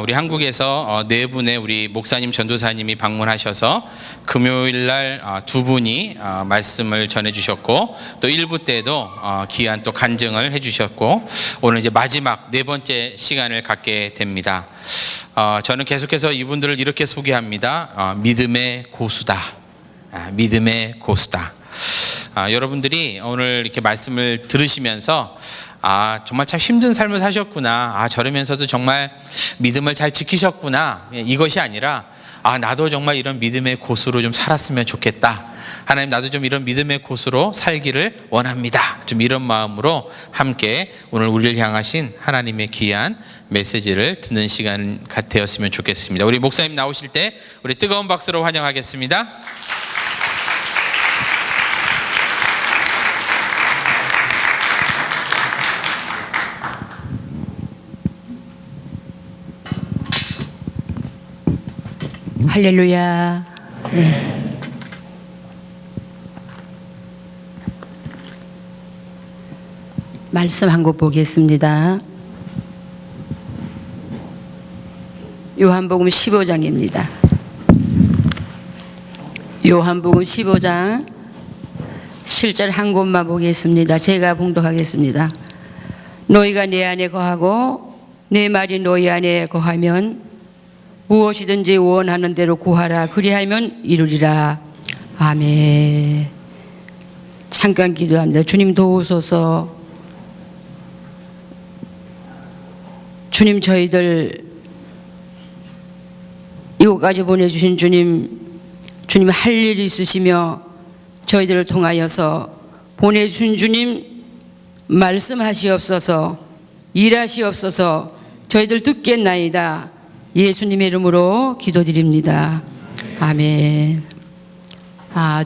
우리 한국에서 네 분의 우리 목사님 전도사님이 방문하셔서 금요일 날 두 분이 말씀을 전해주셨고, 또 일부 때도 귀한 또 간증을 해주셨고, 오늘 이제 마지막 네 번째 시간을 갖게 됩니다. 저는 계속해서 이분들을 이렇게 소개합니다. 믿음의 고수다. 믿음의 고수다. 여러분들이 오늘 이렇게 말씀을 들으시면서 정말 참 힘든 삶을 사셨구나, 저러면서도 정말 믿음을 잘 지키셨구나, 이것이 아니라 나도 정말 이런 믿음의 고수로 좀 살았으면 좋겠다, 하나님 나도 좀 이런 믿음의 고수로 살기를 원합니다, 좀 이런 마음으로 함께 오늘 우리를 향하신 하나님의 귀한 메시지를 듣는 시간 되었으면 좋겠습니다. 우리 목사님 나오실 때 우리 뜨거운 박수로 환영하겠습니다. 할렐루야. 네. 말씀 한 곳 보겠습니다. 요한복음 15장입니다. 요한복음 15장 7절 한 곳만 보겠습니다. 제가 봉독하겠습니다. 너희가 내 안에 거하고 내 말이 너희 안에 거하면 무엇이든지 원하는 대로 구하라. 그리하면 이루리라. 아멘. 잠깐 기도합니다. 주님 도우소서. 주님, 저희들 이곳까지 보내주신 주님 할 일이 있으시며 저희들을 통하여서 보내주신 주님 말씀하시옵소서, 일하시옵소서. 저희들 듣겠나이다. 예수님의 이름으로 기도드립니다. 아멘.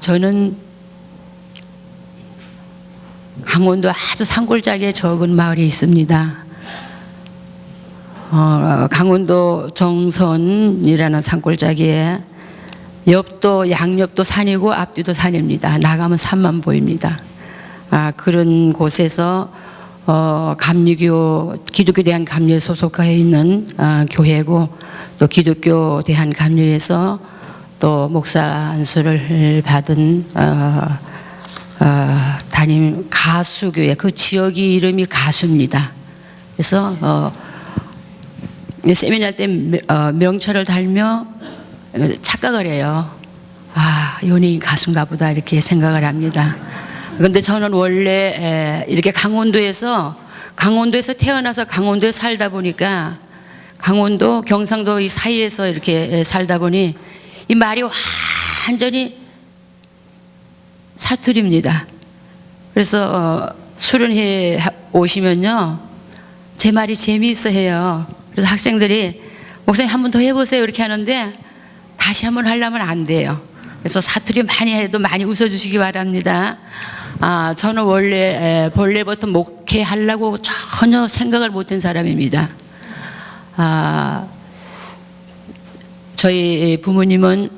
저는 강원도 아주 산골짜기에 적은 마을이 있습니다. 강원도 정선이라는 산골짜기에 옆도 양옆도 산이고 앞뒤도 산입니다. 나가면 산만 보입니다. 그런 곳에서 감리교 기독교 대한감리에 소속하여 있는 교회고, 또 기독교 대한감리에서 또 목사 안수를 받은 담임 가수교회, 그 지역이 이름이 가수입니다. 그래서 세미나 때 명찰을 달며 착각을 해요. 연예인 가수인가 보다 이렇게 생각을 합니다. 그런데 저는 원래 이렇게 강원도에서 태어나서 강원도에 살다 보니까, 강원도 경상도 이 사이에서 이렇게 살다 보니 이 말이 완전히 사투리입니다. 그래서 수련회 오시면요, 제 말이 재미있어 해요. 그래서 학생들이 목사님 한 번 더 해보세요 이렇게 하는데, 다시 한 번 하려면 안 돼요. 그래서 사투리 많이 해도 많이 웃어주시기 바랍니다. 저는 원래 본래부터 목회하려고 전혀 생각을 못한 사람입니다. 저희 부모님은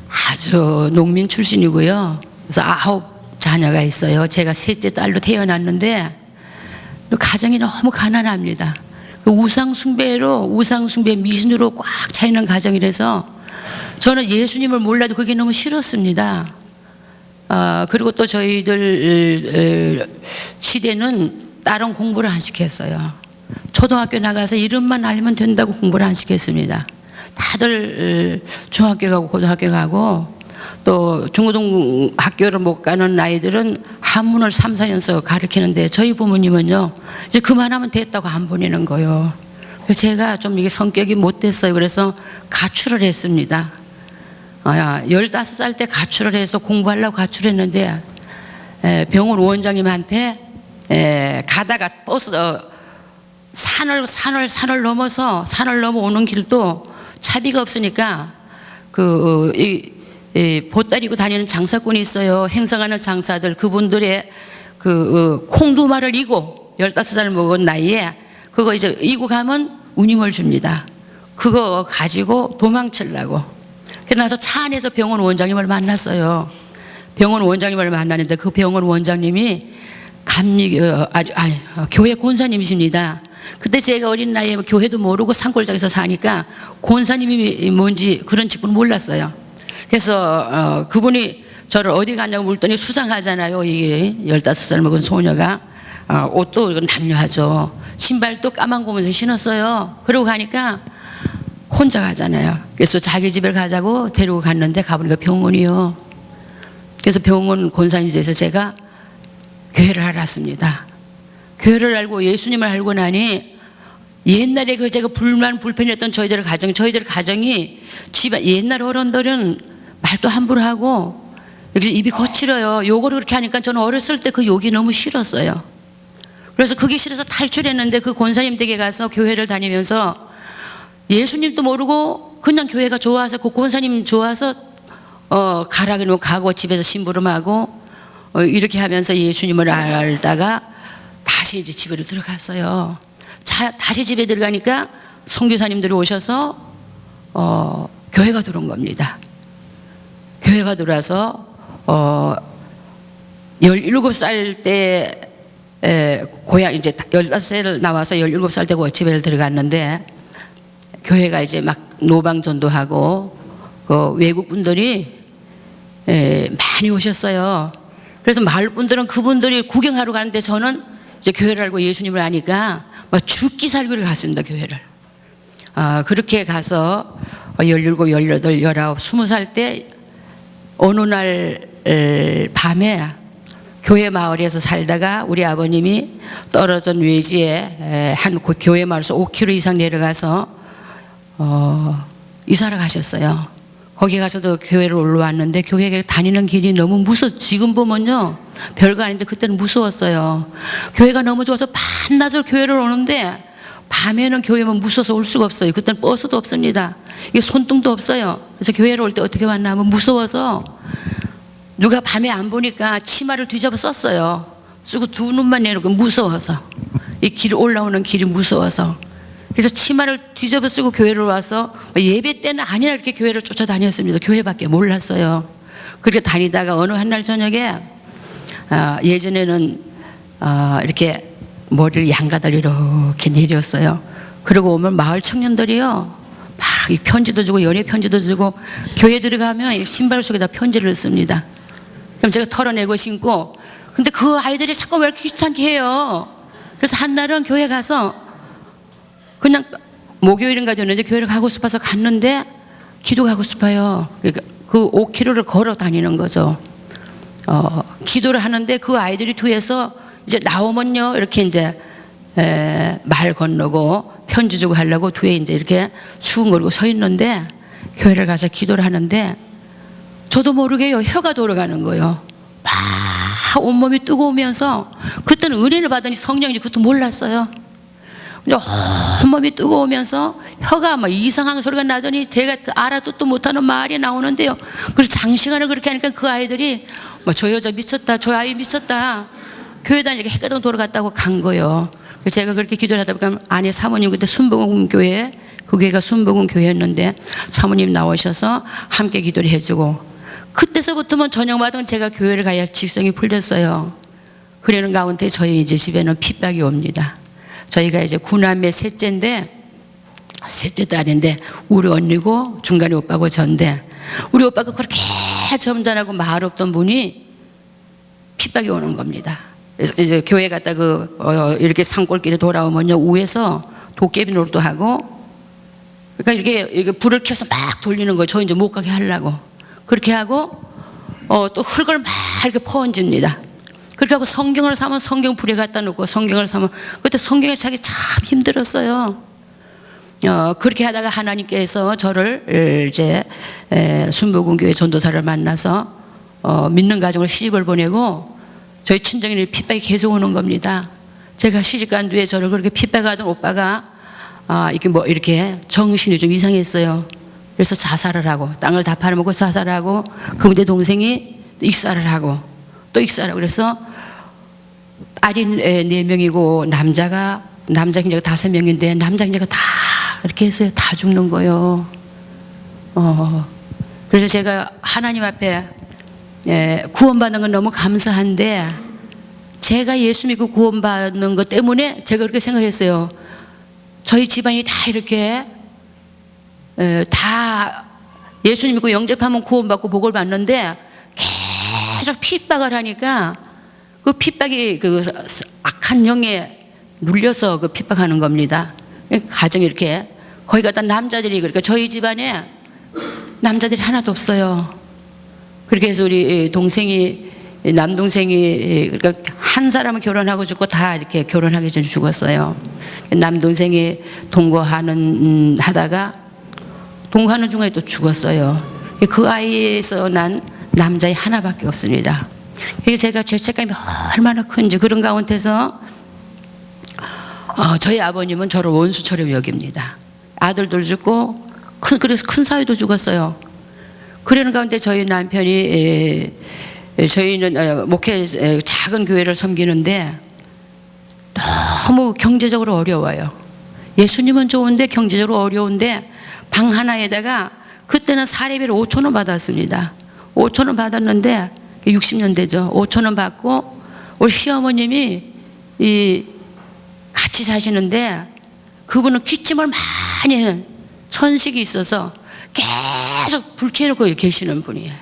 아주 농민 출신이고요. 그래서 9 자녀가 있어요. 제가 셋째 딸로 태어났는데 가정이 너무 가난합니다. 우상숭배 미신으로 꽉 차 있는 가정이라서 저는 예수님을 몰라도 그게 너무 싫었습니다. 그리고 또 저희들 시대는 다른 공부를 안 시켰어요. 초등학교 나가서 이름만 알면 된다고 공부를 안 시켰습니다. 다들 중학교 가고 고등학교 가고, 또 중고등학교를 못 가는 아이들은 한문을 3, 4년서 가르치는데, 저희 부모님은요 이제 그만하면 됐다고 안 보내는 거예요. 제가 좀 이게 성격이 못됐어요. 그래서 가출을 했습니다. 15살 때 가출을 해서 공부하려고 가출했는데, 병원 원장님한테 가다가 버스 산을 넘어서 산을 넘어오는 길도 차비가 없으니까 보따리고 다니는 장사꾼이 있어요. 행성하는 장사들, 그분들의 콩 2마리를 이고 15살 먹은 나이에 그거 이제 이고 가면 운임을 줍니다. 그거 가지고 도망치려고. 그래서 차 안에서 병원 원장님을 만났어요. 병원 원장님을 만났는데 그 병원 원장님이 교회 권사님이십니다. 그때 제가 어린 나이에 교회도 모르고 산골짜기에서 사니까 권사님이 뭔지 그런 직분을 몰랐어요. 그래서 그분이 저를 어디 갔냐고 물더니 수상하잖아요. 이게 15살 먹은 소녀가 옷도 이건 남녀하죠. 신발도 까만 고무신 신었어요. 그러고 가니까 혼자 가잖아요. 그래서 자기 집에 가자고 데리고 갔는데 가보니까 병원이요. 그래서 병원 권사님이 돼서 제가 교회를 알았습니다. 교회를 알고 예수님을 알고 나니 옛날에 그 제가 불편했던 저희들 가정이 집안 옛날 어른들은 말도 함부로 하고 여기서 입이 거칠어요. 욕을 그렇게 하니까 저는 어렸을 때 그 욕이 너무 싫었어요. 그래서 그게 싫어서 탈출했는데 그 권사님 댁에 가서 교회를 다니면서 예수님도 모르고 그냥 교회가 좋아서 그 권사님 좋아서 가라 그러면 가고 집에서 심부름하고 이렇게 하면서 예수님을 알다가 다시 이제 집으로 들어갔어요. 다시 집에 들어가니까 선교사님들이 오셔서 교회가 들어온 겁니다. 교회가 들어와서 17살 때 고향 이제 15살 나와서 17살 때 집에 들어갔는데 교회가 이제 막 노방전도하고 외국 분들이 많이 오셨어요. 그래서 마을 분들은 그분들이 구경하러 가는데 저는 이제 교회를 알고 예수님을 아니까 막 죽기 살기로 갔습니다. 교회를. 그렇게 가서 17, 18, 19, 20살 때 어느 날 밤에 교회 마을에서 살다가 우리 아버님이 떨어진 외지에 한 교회 마을에서 5km 이상 내려가서 이사를 가셨어요. 거기 가서도 교회를 올라왔는데 교회에 다니는 길이 너무 무서워. 지금 보면요 별거 아닌데 그때는 무서웠어요. 교회가 너무 좋아서 밤낮으로 교회를 오는데 밤에는 교회만 무서워서 올 수가 없어요. 그때는 버스도 없습니다. 이게 손등도 없어요. 그래서 교회를 올 때 어떻게 왔나 하면 무서워서 누가 밤에 안 보니까 치마를 뒤집어 썼어요. 쓰고 두 눈만 내놓고 무서워서 이 길 올라오는 길이 무서워서 그래서 치마를 뒤집어 쓰고 교회를 와서 예배 때는 아니라 이렇게 교회를 쫓아다녔습니다. 교회밖에 몰랐어요. 그렇게 다니다가 어느 한날 저녁에 예전에는 이렇게 머리를 양가닥 이렇게 내렸어요. 그러고 오면 마을 청년들이요 막 편지도 주고 연애 편지도 주고 교회 들어가면 신발 속에다 편지를 씁니다. 그럼 제가 털어내고 신고 근데 그 아이들이 자꾸 왜 이렇게 귀찮게 해요. 그래서 한날은 교회 가서 그냥 목요일인가 됐는데 교회를 가고 싶어서 갔는데 기도 가고 싶어요. 그러니까 그 5km를 걸어 다니는 거죠. 기도를 하는데 그 아이들이 뒤에서 이제 나오면요 이렇게 이제 말 건너고 편지 주고 하려고 뒤에 이제 이렇게 수근거리고 서 있는데 교회를 가서 기도를 하는데 저도 모르게요 혀가 돌아가는 거예요. 막 온몸이 뜨거우면서 그때는 은혜를 받으니 성령인지 그것도 몰랐어요. 온몸이 뜨거우면서 혀가 막 이상한 소리가 나더니 제가 알아듣도 못하는 말이 나오는데요. 그래서 장시간을 그렇게 하니까 그 아이들이 저 여자 미쳤다, 저 아이 미쳤다. 교회 다니니까 해가동 돌아갔다고 간 거예요. 그래서 제가 그렇게 기도를 하다 보니까 아내 사모님 그때 순복음교회 그 교회가 순복음교회였는데 사모님 나오셔서 함께 기도를 해주고 그때서부터는 저녁마다 제가 교회를 가야 직성이 풀렸어요. 그러는 가운데 저희 이제 집에는 핍박이 옵니다. 저희가 이제 9남매 셋째 딸인데 우리 언니고 중간에 오빠고 전데 우리 오빠가 그렇게 점잖하고 말 없던 분이 핍박이 오는 겁니다. 그래서 이제 교회 갔다 이렇게 산골길에 돌아오면요 우에서 도깨비 노릇도 하고 그러니까 이렇게 불을 켜서 막 돌리는 거예요. 저 이제 못 가게 하려고 그렇게 하고 또 흙을 막 이렇게 퍼얹습니다. 그렇게 하고 성경을 사면 성경 불에 갖다 놓고 성경을 사면 그때 성경에 자기 참 힘들었어요. 그렇게 하다가 하나님께서 저를 이제 순복음교회 전도사를 만나서 믿는 가정을 시집을 보내고 저희 친정에 핍박이 계속 오는 겁니다. 제가 시집간 뒤에 저를 그렇게 핍박하던 오빠가 이렇게 정신이 좀 이상했어요. 그래서 자살을 하고 땅을 다 팔아먹고 자살을 하고 그분의 동생이 익사를 하고 또 익사를 하고 그래서 딸이 4명이고 남자 형제가 5명인데 남자 형제가 다 이렇게 해서 다 죽는 거예요. 그래서 제가 하나님 앞에 구원받는 건 너무 감사한데 제가 예수 믿고 구원받는 것 때문에 제가 그렇게 생각했어요. 저희 집안이 다 이렇게 다 예수님 믿고 영접하면 구원받고 복을 받는데 계속 핍박을 하니까 그 핍박이 그 악한 영에 눌려서 그 핍박하는 겁니다. 가정이 이렇게 거기 갖다 남자들이 그러니까 저희 집안에 남자들이 하나도 없어요. 그렇게 해서 우리 동생이 남동생이 그러니까 한 사람은 결혼하고 죽고 다 이렇게 결혼하기 전에 죽었어요. 남동생이 동거하는 하다가 동거하는 중에 또 죽었어요. 그 아이에서 난 남자애 하나밖에 없습니다. 그래서 제가 죄책감이 얼마나 큰지 그런 가운데서 저희 아버님은 저를 원수처럼 여깁니다. 아들도 죽고 그래서 큰 사위도 죽었어요. 그러는 가운데 저희 남편이 저희는 목회 작은 교회를 섬기는데 너무 경제적으로 어려워요. 예수님은 좋은데 경제적으로 어려운데 방 하나에다가 그때는 사례비를 5천 원 받았습니다. 5천 원 받았는데 60년대죠. 5천 원 받고 우리 시어머님이 같이 사시는데 그분은 기침을 많이 해요. 천식이 있어서 계속 불 켜놓고 계시는 분이에요.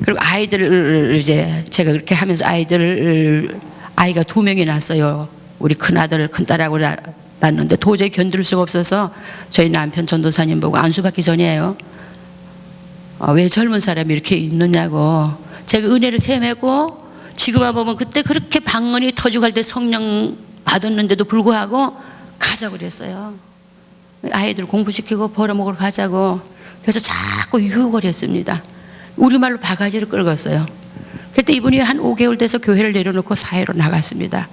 그리고 아이들을 이제 제가 그렇게 하면서 아이가 2명이 났어요. 우리 큰아들 큰딸하고 낳았는데 도저히 견딜 수가 없어서 저희 남편 전도사님 보고 안수받기 전이에요. 왜 젊은 사람이 이렇게 있느냐고 제가 은혜를 체험했고 지금 와보면 그때 그렇게 방언이 터지고 할 때 성령 받았는데도 불구하고 가자고 그랬어요. 아이들 공부시키고 벌어먹으러 가자고. 그래서 자꾸 유혹을 했습니다. 우리말로 바가지를 끌었어요. 그때 이분이 한 5개월 돼서 교회를 내려놓고 사회로 나갔습니다.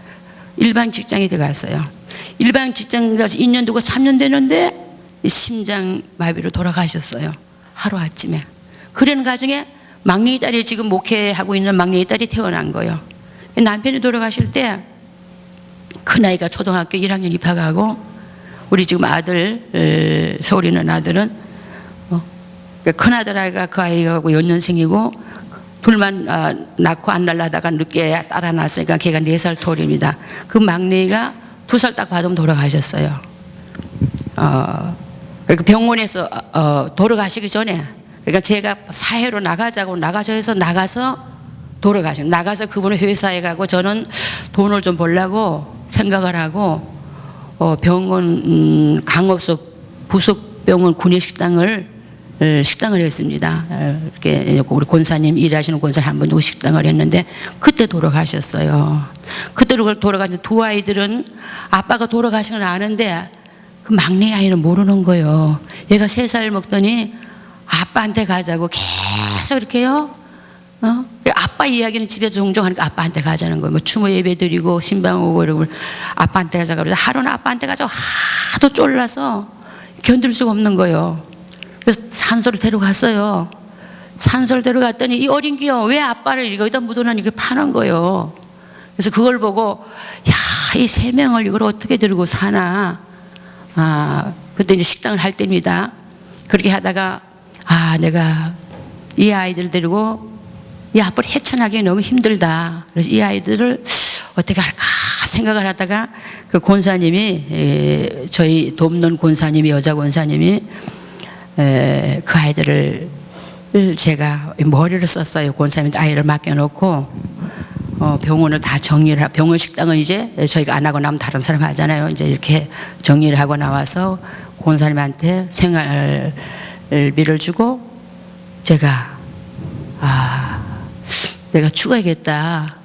일반 직장에 들어갔어요. 일반 직장 가서 2년 두고 3년 되는데 심장마비로 돌아가셨어요. 하루아침에. 그런 가정에 막내의 딸이 지금 목회하고 있는 막내의 딸이 태어난 거예요. 남편이 돌아가실 때 큰아이가 초등학교 1학년 입학하고 우리 지금 아들 서울에 있는 아들은 큰아들아이가 그 아이하고 연년생이고 둘만 낳고 안 날라다가 늦게 따라 낳았으니까 걔가 4살 터울입니다. 그 막내가 2살 딱 받으면 돌아가셨어요. 그러니까 병원에서 돌아가시기 전에 그러니까 제가 사회로 나가자고 나가서 해서 나가서 돌아가신 나가서 그분은 회사에 가고 저는 돈을 좀 벌려고 생각을 하고 병원 강업소 부속병원 구내식당을 했습니다. 이렇게 우리 권사님 일하시는 권사님 한 분 두고 식당을 했는데 그때 돌아가셨어요. 그때 돌아가신 2 아이들은 아빠가 아는그 막내 아이는 모르는 거예요. 얘가 3살 먹더니 아빠한테 가자고 계속 이렇게요. 아빠 이야기는 집에서 종종 하니까 아빠한테 가자는 거예요. 뭐 추모 예배 드리고 신방 오고 이러고 아빠한테 가자고 그래서 하루는 아빠한테 가자고 하도 쫄라서 견딜 수가 없는 거예요. 그래서 산소를 데려갔어요. 산소를 데려갔더니 이 어린 기요 왜 아빠를 여기다 묻어놔 이걸 파는 거예요. 그래서 그걸 보고 야, 이 3명을 이걸 어떻게 들고 사나. 그때 이제 식당을 할 때입니다. 그렇게 하다가 내가 이 아이들 데리고 이 아빠를 헤쳐나기 너무 힘들다. 그래서 이 아이들을 어떻게 할까 생각을 하다가 그 권사님이 저희 돕는 권사님이 여자 권사님이 그 아이들을 제가 머리를 썼어요. 권사님한테 아이를 맡겨놓고 병원을 다 정리를 하고 병원 식당은 이제 저희가 안 하고 나면 다른 사람 하잖아요. 이제 이렇게 정리를 하고 나와서 권사님한테 생활비를 주고 제가 내가 죽어야겠다.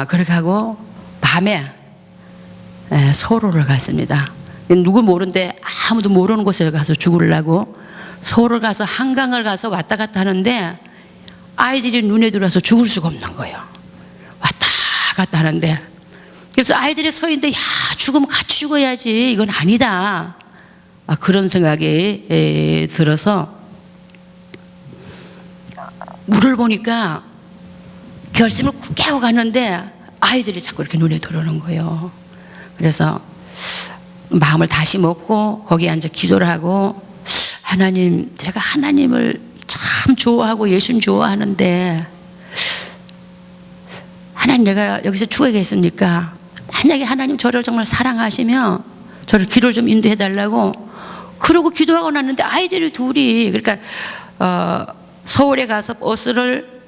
그렇게 하고 밤에 서울을 갔습니다. 누구 모르는데 아무도 모르는 곳에 가서 죽으려고 서울을 가서 한강을 가서 왔다 갔다 하는데 아이들이 눈에 들어와서 죽을 수가 없는 거예요. 왔다 갔다 하는데 그래서 아이들이 서 있는데 야 죽으면 같이 죽어야지 이건 아니다. 그런 생각이 들어서 물을 보니까 결심을 굳게 하고 갔는데 아이들이 자꾸 이렇게 눈에 들어오는 거예요. 그래서 마음을 다시 먹고 거기에 앉아 기도를 하고 하나님, 제가 하나님을 참 좋아하고 예수님 좋아하는데 하나님 내가 여기서 죽어야겠습니까? 만약에 하나님 저를 정말 사랑하시면 저를 길을 좀 인도해 달라고. 그러고 기도하고 났는데 아이들이 둘이, 그러니까 서울에 가서 버스를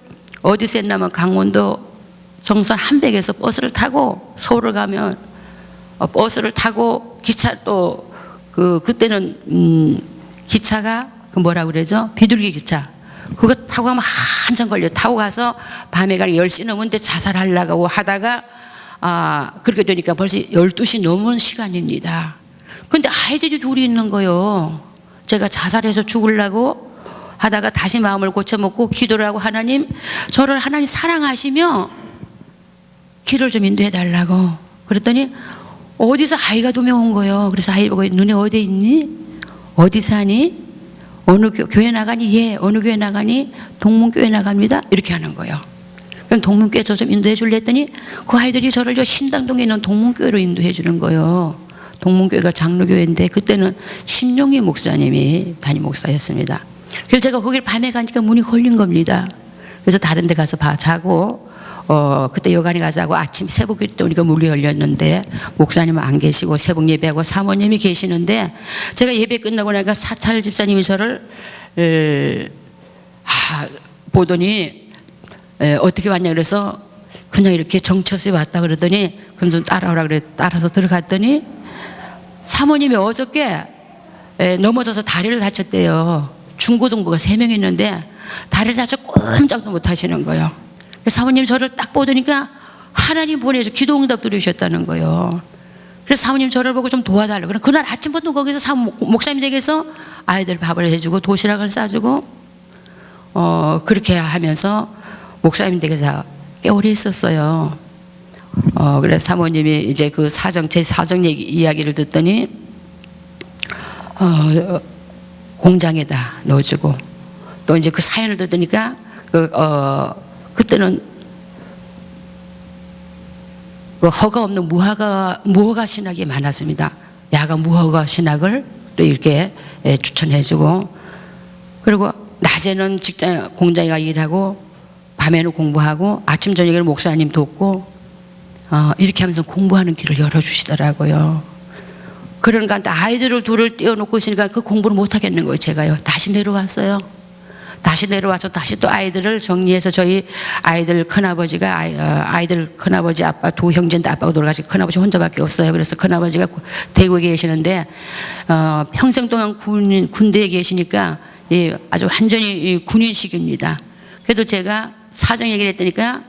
어디서 했냐면 강원도 정선 한백에서 버스를 타고 서울을 가면 버스를 타고 기차 또 그때는 기차가 그 뭐라 그러죠? 비둘기 기차. 그거 타고 가면 한참 걸려. 타고 가서 밤에 가니 10시 넘은데 자살하려고 하다가 그렇게 되니까 벌써 12시 넘은 시간입니다. 근데 아이들이 둘이 있는 거요. 제가 자살해서 죽으려고 하다가 다시 마음을 고쳐먹고 기도를 하고, 하나님, 저를 하나님 사랑하시며 길을 좀 인도해 달라고. 그랬더니 어디서 아이가 2명 온 거예요. 그래서 아이 보고, 너네 어디 있니? 어디 사니? 어느 교회 나가니? 예. 어느 교회 나가니? 동문교회 나갑니다. 이렇게 하는 거예요. 그럼 동문교회 저 좀 인도해 줄래 했더니 그 아이들이 저를 저 신당동에 있는 동문교회로 인도해 주는 거예요. 동문교회가 장로교회인데 그때는 심용희 목사님이 담임 목사였습니다. 그래서 제가 거기를 밤에 가니까 문이 걸린 겁니다. 그래서 다른 데 가서 자고 그때 여관에 가서 하고 아침 새벽 때 오니까 문이 열렸는데 목사님은 안 계시고 새벽 예배하고 사모님이 계시는데 제가 예배 끝나고 나니까 사찰 집사님이 저를 보더니 어떻게 왔냐 그래서 그냥 이렇게 정처스에 왔다 그러더니 그럼 좀 따라오라 그래. 따라서 들어갔더니 사모님이 어저께 넘어져서 다리를 다쳤대요. 중고등부가 3명 있는데 다리를 다쳐 꼼짝도 못 하시는 거예요. 사모님 저를 딱 보더니까 하나님 보내줘 기도응답 들으셨다는 거예요. 그래서 사모님 저를 보고 좀 도와달라고. 그날 아침부터 거기서 목사님 댁에서 아이들 밥을 해주고 도시락을 싸주고 그렇게 하면서 목사님 댁에서 꽤 오래 있었어요. 그래서 사모님이 이제 그 제 사정 이야기를 듣더니 공장에다 넣어주고 또 이제 그 사연을 듣으니까 그때는 그 허가 없는 무허가 신학이 많았습니다. 야간 무허가 신학을 또 이렇게 추천해주고, 그리고 낮에는 공장에 가 일하고 밤에는 공부하고 아침 저녁에는 목사님 돕고 이렇게 하면서 공부하는 길을 열어주시더라고요. 그러니까 아이들을 둘을 띄워놓고 있으니까 그 공부를 못 하겠는 거예요. 제가요. 다시 내려왔어요. 다시 내려와서 다시 또 아이들을 정리해서 저희 아이들 큰아버지가 아이들 큰아버지 아빠 두 형제인데 아빠가 돌아가시고 큰아버지 혼자밖에 없어요. 그래서 큰아버지가 대구에 계시는데 평생 동안 군대에 계시니까 아주 완전히 군인식입니다. 그래도 제가 사정 얘기를 했더니까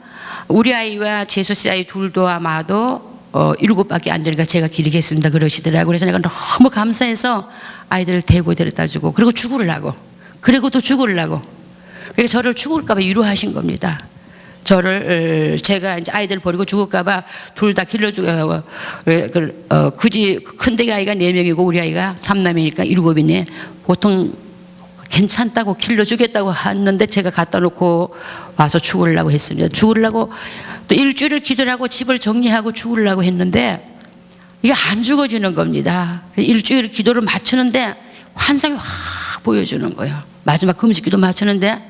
우리 아이와 재수 씨 아이 둘도 아마도 7밖에 안 되니까 제가 기르겠습니다 그러시더라고요. 그래서 내가 너무 감사해서 아이들을 대구에 데려다 주고 그리고 죽으려고. 그리고 또 죽으려고. 그러니까 저를 죽을까봐 위로하신 겁니다. 저를 제가 이제 아이들 버리고 죽을까봐 둘 다 길러주고 굳이 큰데 아이가 4명이고 우리 아이가 3남이니까 7이네. 보통 괜찮다고 길러주겠다고 했는데 제가 갖다 놓고 와서 죽으려고 했습니다. 죽으려고 또 일주일을 기도를 하고 집을 정리하고 죽으려고 했는데 이게 안 죽어지는 겁니다. 일주일 기도를 맞추는데 환상이 확 보여주는 거예요. 마지막 금식기도 맞추는데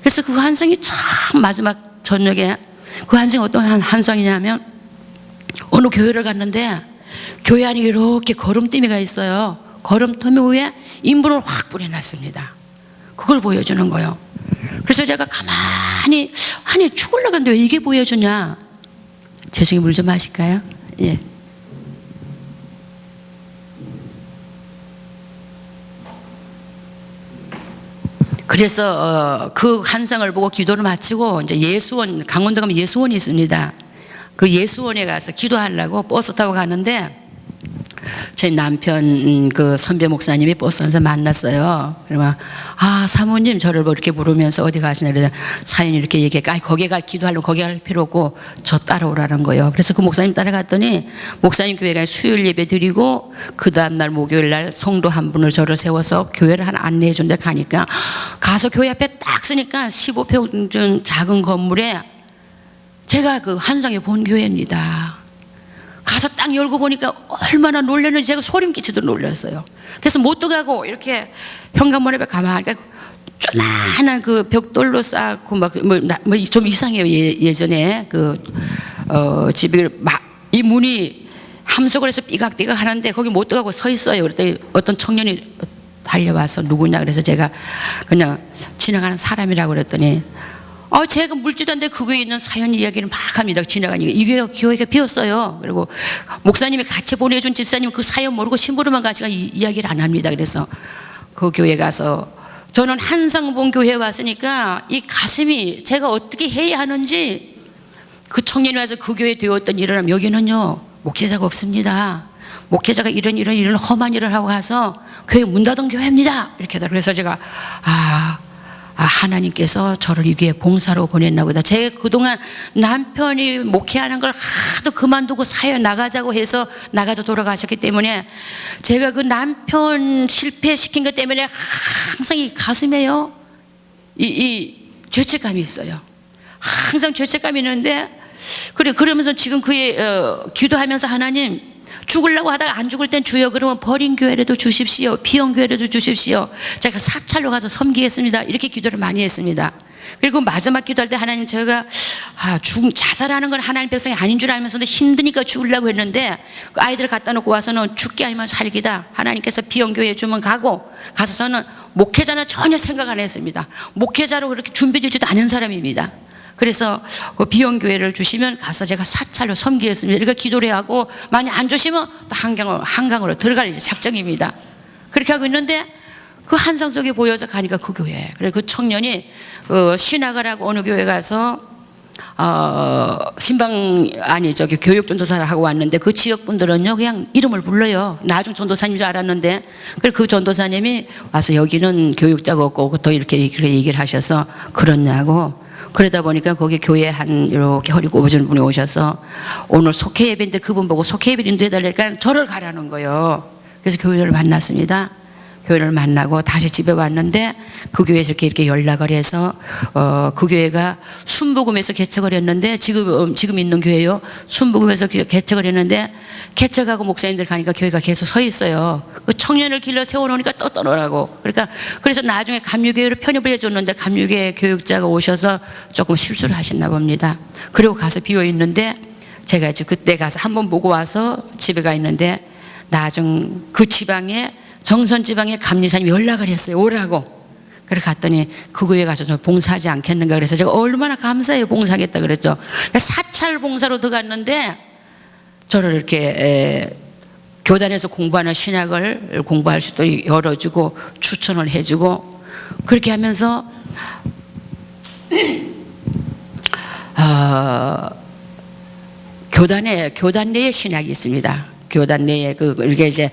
그래서 그 환상이 참 마지막 저녁에 그 환상이 어떤 환상이냐면 어느 교회를 갔는데 교회 안에 이렇게 걸음더미가 있어요. 걸음더미 위에 인분을 확 뿌려놨습니다. 그걸 보여주는 거예요. 그래서 제가 가만히 아니 죽으려고 하는데 왜 이게 보여주냐. 죄송해요. 물 좀 마실까요? 예. 그래서 그 환상을 보고 기도를 마치고 이제 예수원, 강원도 가면 예수원이 있습니다. 그 예수원에 가서 기도하려고 버스 타고 가는데 제 남편 그 선배 목사님이 버스 안에서 만났어요. 그러면 사모님 저를 뭐 이렇게 부르면서 어디 가시냐 그래서 사연이 이렇게 얘기해. 거기에 기도하려면 거기 갈 필요 없고 저 따라오라는 거예요. 그래서 그 목사님 따라갔더니 목사님 교회가 수요일 예배 드리고 그 다음날 목요일 날 성도 한 분을 저를 세워서 교회를 하나 안내해 준 데 가니까 가서 교회 앞에 딱 쓰니까 15평 작은 건물에 제가 그 환상에 본 교회입니다. 가서 딱 열고 보니까 얼마나 놀랐는지 제가 소름 끼치도록 놀랐어요. 그래서 못 들어가고 이렇게 현관문 앞에 가만히 조그마한 그 벽돌로 쌓고 막 좀 이상해요. 예전에 그 집이 이 문이 함석을 해서 삐각삐각 하는데 거기 못 들어가고 서 있어요. 그랬더니 어떤 청년이 달려와서 누구냐 그래서 제가 그냥 지나가는 사람이라고 그랬더니 제가 물지도 않는데 그 교회에 있는 사연 이야기를 막 합니다. 지나가니까 이 교회가 비었어요. 그리고 목사님이 같이 보내준 집사님 그 사연 모르고 심부름만 가시가 이야기를 안 합니다. 그래서 그 교회 가서 저는 한상봉 교회에 왔으니까 이 가슴이 제가 어떻게 해야 하는지 그 청년이 와서 그 교회에 되었던 일을 하면 여기는요 목회자가 없습니다. 목회자가 이런 험한 일을 하고 가서 교회 문 닫은 교회입니다. 이렇게 하더라고요. 그래서 제가 하나님께서 저를 이 교회 봉사로 보냈나 보다. 제가 그동안 남편이 목회하는 걸 하도 그만두고 사회 나가자고 해서 나가서 돌아가셨기 때문에 제가 그 남편 실패시킨 것 때문에 항상 이 가슴에요 이 죄책감이 있어요. 항상 죄책감이 있는데 그러면서 지금 그의 기도하면서 하나님 죽으려고 하다가 안 죽을 땐 주여 그러면 버린 교회라도 주십시오. 비온 교회라도 주십시오. 제가 사찰로 가서 섬기겠습니다. 이렇게 기도를 많이 했습니다. 그리고 마지막 기도할 때 하나님 제가 자살하는 건 하나님 백성이 아닌 줄 알면서도 힘드니까 죽으려고 했는데 그 아이들을 갖다 놓고 와서는 죽기 아니면 살기다. 하나님께서 비온 교회에 주면 가서서는 목회자는 전혀 생각 안 했습니다. 목회자로 그렇게 준비되지도 않은 사람입니다. 그래서 그 비용교회를 주시면 가서 제가 사찰로 섬기겠습니다. 이렇게 기도를 하고 만약 안 주시면 또 한강으로 들어갈 이제 작정입니다. 그렇게 하고 있는데 그 한상 속에 보여서 가니까 그 교회. 그래서 그 청년이 신학을 하고 어느 교회 가서 교육 전도사를 하고 왔는데 그 지역 분들은요 그냥 이름을 불러요. 나중 전도사님인 줄 알았는데 그 전도사님이 와서 여기는 교육자가 없고 또 이렇게 얘기를 하셔서 그렇냐고. 그러다 보니까 거기 교회에 이렇게 허리 굽어진 분이 오셔서 오늘 속회 예배인데 그분 보고 속회 예배 인도해달라니까 저를 가라는 거예요. 그래서 교회를 만났습니다. 교회를 만나고 다시 집에 왔는데 그 교회에서 이렇게 연락을 해서 그 교회가 순복음에서 개척을 했는데 지금 있는 교회요. 순복음에서 개척을 했는데 개척하고 목사님들 가니까 교회가 계속 서 있어요. 그 청년을 길러 세워놓으니까 또 떠나라고. 그래서 나중에 감리교회로 편입을 해줬는데 감리교회 교육자가 오셔서 조금 실수를 하셨나 봅니다. 그리고 가서 비어 있는데 제가 이제 그때 가서 한번 보고 와서 집에 가 있는데 나중 그 지방에 정선 지방에 감리사님이 연락을 했어요. 오라고. 그래 갔더니 그 교회 가서 저 봉사하지 않겠는가 그래서 제가 얼마나 감사해요. 봉사하겠다 그랬죠. 사찰 봉사로 들어갔는데 저를 이렇게 교단에서 공부하는 신학을 공부할 수 있도록 열어주고 추천을 해주고 그렇게 하면서 교단 내에 신학이 있습니다. 교단 내에 이게 이제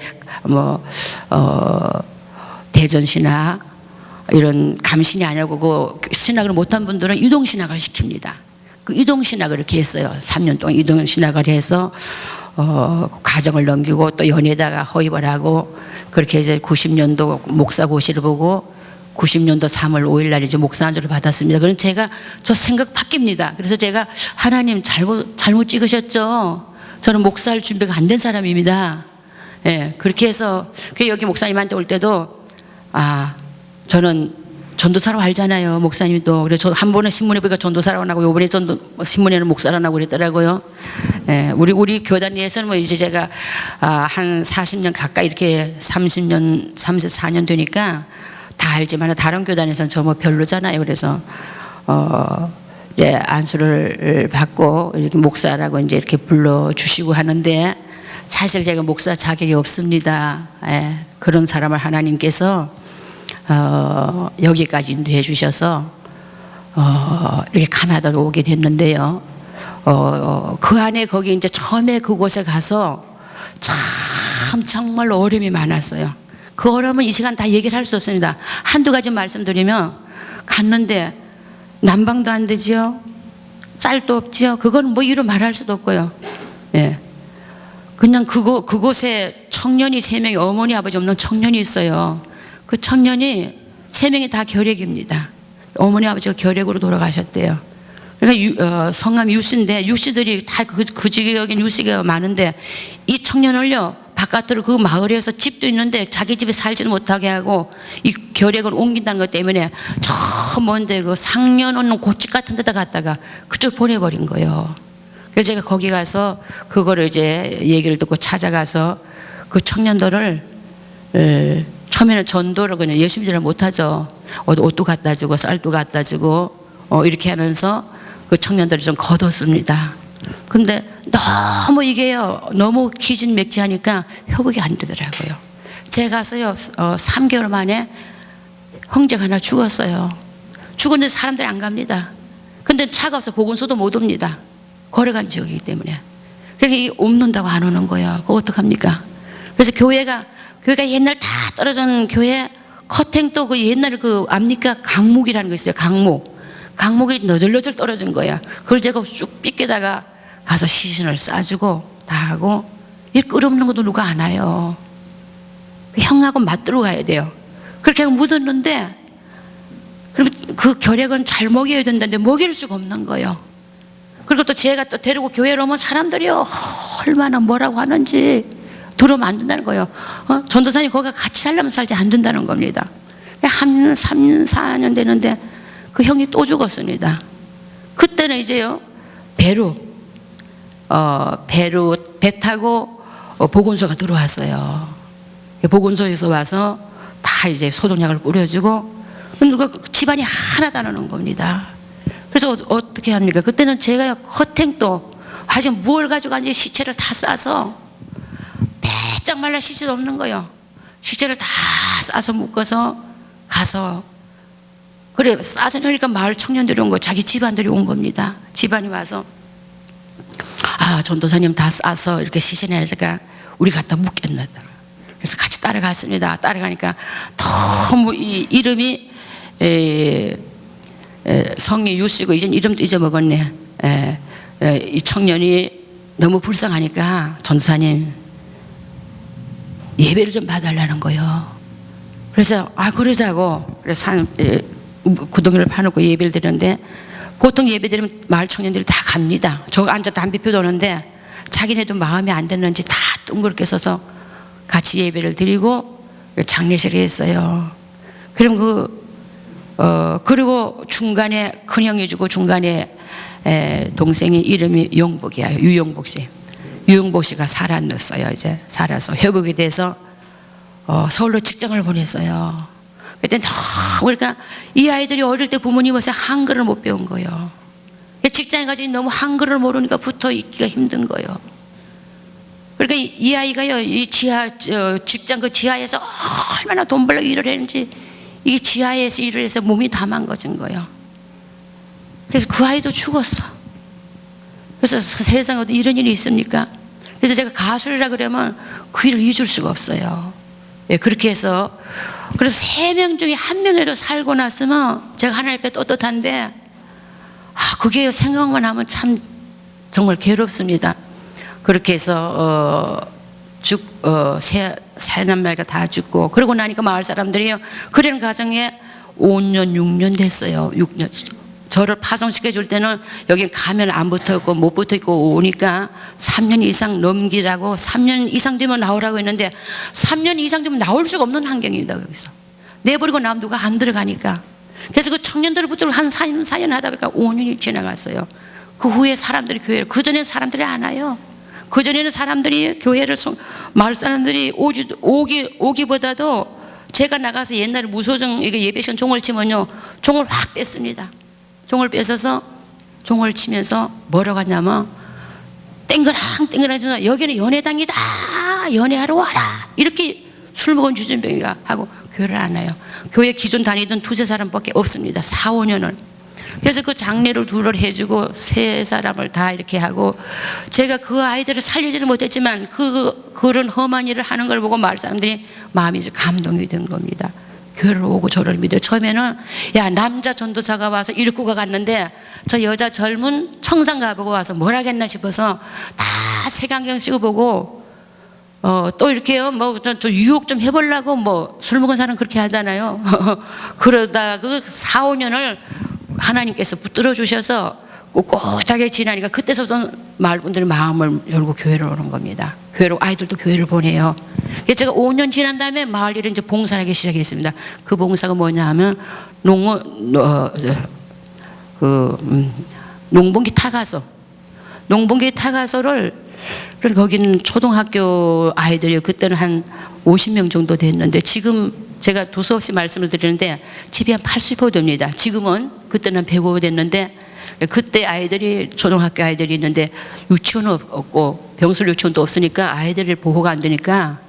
대전 신학 이런 감신이 아니고 그 신학을 못한 분들은 이동 신학을 시킵니다. 그 이동 신학을 이렇게 했어요. 3년 동안 이동 신학을 해서 과정을 넘기고 또 연에다가 허입을 하고 그렇게 이제 90년도 목사고시를 보고 90년도 3월 5일 날 이제 목사 안수를 받았습니다. 그럼 저 생각 바뀝니다. 그래서 제가 하나님 잘못 찍으셨죠. 저는 목사할 준비가 안 된 사람입니다. 예, 그렇게 해서 여기 목사님한테 올 때도 저는 전도사로 알잖아요. 목사님도. 그래서 저 한 번은 신문에 보니까 전도사라고 나고 요번에 신문에는 목사라고 나고 그랬더라고요. 예, 우리 교단 내에서는 이제 제가 한 40년 가까이 이렇게 34년 되니까 다 알지만 다른 교단에서는 저 별로잖아요. 그래서 이제 안수를 받고 이렇게 목사라고 이제 이렇게 불러주시고 하는데 사실 제가 목사 자격이 없습니다. 예, 그런 사람을 하나님께서 여기까지 인도해 주셔서 이렇게 카나다로 오게 됐는데요. 그 안에 거기 이제 처음에 그곳에 가서 참 정말 어려움이 많았어요. 그 어려움은 이 시간 다 얘기를 할 수 없습니다. 한두 가지 말씀드리면 갔는데 난방도 안 되지요. 쌀도 없지요. 그건 이루 말할 수도 없고요. 예. 그냥 그곳에 청년이 3명이 어머니 아버지 없는 청년이 있어요. 그 청년이 3명이 다 결핵입니다. 어머니 아버지가 결핵으로 돌아가셨대요. 그러니까 성함 유씨인데 유씨들이 다 그 지역에 유씨가 많은데 이 청년을요 바깥으로 그 마을에서 집도 있는데 자기 집에 살지도 못하게 하고 이 결핵을 옮긴다는 것 때문에 저 먼데 그 상년 없는 고집 같은 데다 갔다가 그쪽 보내버린 거예요. 그래서 제가 거기 가서 그거를 이제 얘기를 듣고 찾아가서 그 청년들을 처음에는 전도를 그냥 예수 믿으라 못하죠. 옷도 갖다 주고 쌀도 갖다 주고 이렇게 하면서 그 청년들을 좀 거뒀습니다. 근데 너무 이게요, 너무 기진맥지하니까 회복이 안 되더라고요. 제가 가서요, 3개월 만에 형제가 하나 죽었어요. 죽었는데 사람들이 안 갑니다. 근데 차가 없어 보건소도 못 옵니다. 거래간 지역이기 때문에. 그러니까 옮는다고 안 오는 거예요. 그거 어떡합니까? 그래서 교회가 옛날 다 떨어진 교회 커튼도 그 옛날에 그 압니까? 강목이라는 거 있어요. 강목이 너절너절 떨어진 거야. 그걸 제가 쭉 삐깨다가 가서 시신을 싸주고 다 하고, 이 끌어없는 것도 누가 안 와요. 형하고 맞들어 가야 돼요. 그렇게 하고 묻었는데, 그럼 그 결핵은 잘 먹여야 된다는데 먹일 수가 없는 거예요. 그리고 또 제가 또 데리고 교회로 오면 사람들이요, 얼마나 뭐라고 하는지 들으면 안 된다는 거예요. 전도사님 거기가 같이 살려면 살지 안 된다는 겁니다. 한 3년 4년 되는데 그 형이 또 죽었습니다. 그때는 이제요, 배 타고 보건소가 들어왔어요. 보건소에서 와서 다 이제 소독약을 뿌려주고, 집안이 하나도 안 오는 겁니다. 그래서 어떻게 합니까? 그때는 제가 커튼도 하지만 뭘 가지고 앉아 시체를 다 싸서 배짝 말라 시체도 없는 거예요. 시체를 다 싸서 묶어서 가서, 그래 싸서 하니까 마을 청년들이 온 거, 자기 집안들이 온 겁니다. 집안이 와서 전도사님 다 싸서 이렇게 시신에다가 우리 갖다 묻겠나. 그래서 같이 따라갔습니다. 따라가니까 너무 이 이름이 성이 유씨고 이제 이름도 잊어먹었네. 이 청년이 너무 불쌍하니까 전도사님 예배를 좀 봐달라는 거예요. 그래서 그러자고 그래서 구덩이를 파놓고 예배를 드렸는데, 보통 예배 드리면 마을 청년들이 다 갑니다. 저 앉아 담배 피우는데 자기네도 마음에 안 드는지 다 둥그렇게 서서 같이 예배를 드리고 장례식을 했어요. 그럼 그리고 중간에 큰형이 주고 중간에 동생이 이름이 용복이야. 유용복 씨. 유용복 씨가 살았어요. 이제 살아서 회복이 돼서 서울로 직장을 보냈어요. 그때 그러니까 이 아이들이 어릴 때 부모님 없이 한글을 못 배운 거예요. 직장에 가서 너무 한글을 모르니까 붙어 있기가 힘든 거예요. 그러니까 이 아이가요, 이 직장 그 지하에서 얼마나 돈 벌려고 일을 했는지, 이게 지하에서 일을 해서 몸이 다 망가진 거예요. 그래서 그 아이도 죽었어. 그래서 세상에 어디 이런 일이 있습니까? 그래서 제가 가수라 그러면 그 일을 잊을 수가 없어요. 그렇게 해서, 그래서 3명 중에 1명이라도 살고 났으면 제가 하나님 앞에 떳떳한데, 그게 생각만 하면 참 정말 괴롭습니다. 그렇게 해서 세 남매가 다 죽고, 그러고 나니까 마을 사람들이요, 그런 가정에 5년 6년 됐어요. 6년. 저를 파송시켜 줄 때는 여기 가면 안 붙어있고 못 붙어있고 오니까 3년 이상 넘기라고, 3년 이상 되면 나오라고 했는데 3년 이상 되면 나올 수가 없는 환경입니다. 여기서 내버리고 나면 누가 안 들어가니까. 그래서 그 청년들을 붙들고 한 4년 하다 보니까 5년이 지나갔어요. 그 후에 사람들이 교회를, 그전에는 사람들이 안 와요. 그전에는 사람들이 교회를, 마을 사람들이 오기보다도 제가 나가서 옛날에 무소정 예배 시간 종을 치면요, 종을 확 뺐습니다. 종을 뺏어서 종을 치면서 뭐라고 하냐면 땡그랑땡그랑 여기는 연회당이다, 연회하러 와라, 이렇게 술 먹은 주전병이가 하고 교회를 안 와요. 교회 기존 다니던 두세 사람밖에 없습니다. 4, 5년을. 그래서 그 장례를 둘을 해주고 3사람을 다 이렇게 하고, 제가 그 아이들을 살리지를 못했지만 그런 험한 일을 하는 걸 보고 마을 사람들이 마음이 이제 감동이 된 겁니다. 교회를 오고 저를 믿어요. 처음에는 남자 전도사가 와서 일구가 갔는데 저 여자 젊은 청상가 보고 와서 뭘 하겠나 싶어서 다 색안경 쓰고 보고, 또 이렇게요, 저 유혹 좀 해보려고 술 먹은 사람 그렇게 하잖아요. 그러다 그 4, 5년을 하나님께서 붙들어 주셔서 꿋꿋하게 지나니까, 그때서부터 마을 분들이 마음을 열고 교회로 오는 겁니다. 교회로, 아이들도 교회를 보내요. 제가 5년 지난 다음에 마을 일을 이제 봉사를 하기 시작했습니다. 그 봉사가 뭐냐 하면 농번기 타가서 농번기 타가서를 거기는 초등학교 아이들이 그때는 한 50명 정도 됐는데 지금 제가 두서없이 말씀을 드리는데 집이 한 80호 됩니다. 지금은 그때는 105호 됐는데 그때 아이들이 초등학교 아이들이 있는데 유치원은 없고 병설 유치원도 없으니까 아이들을 보호가 안 되니까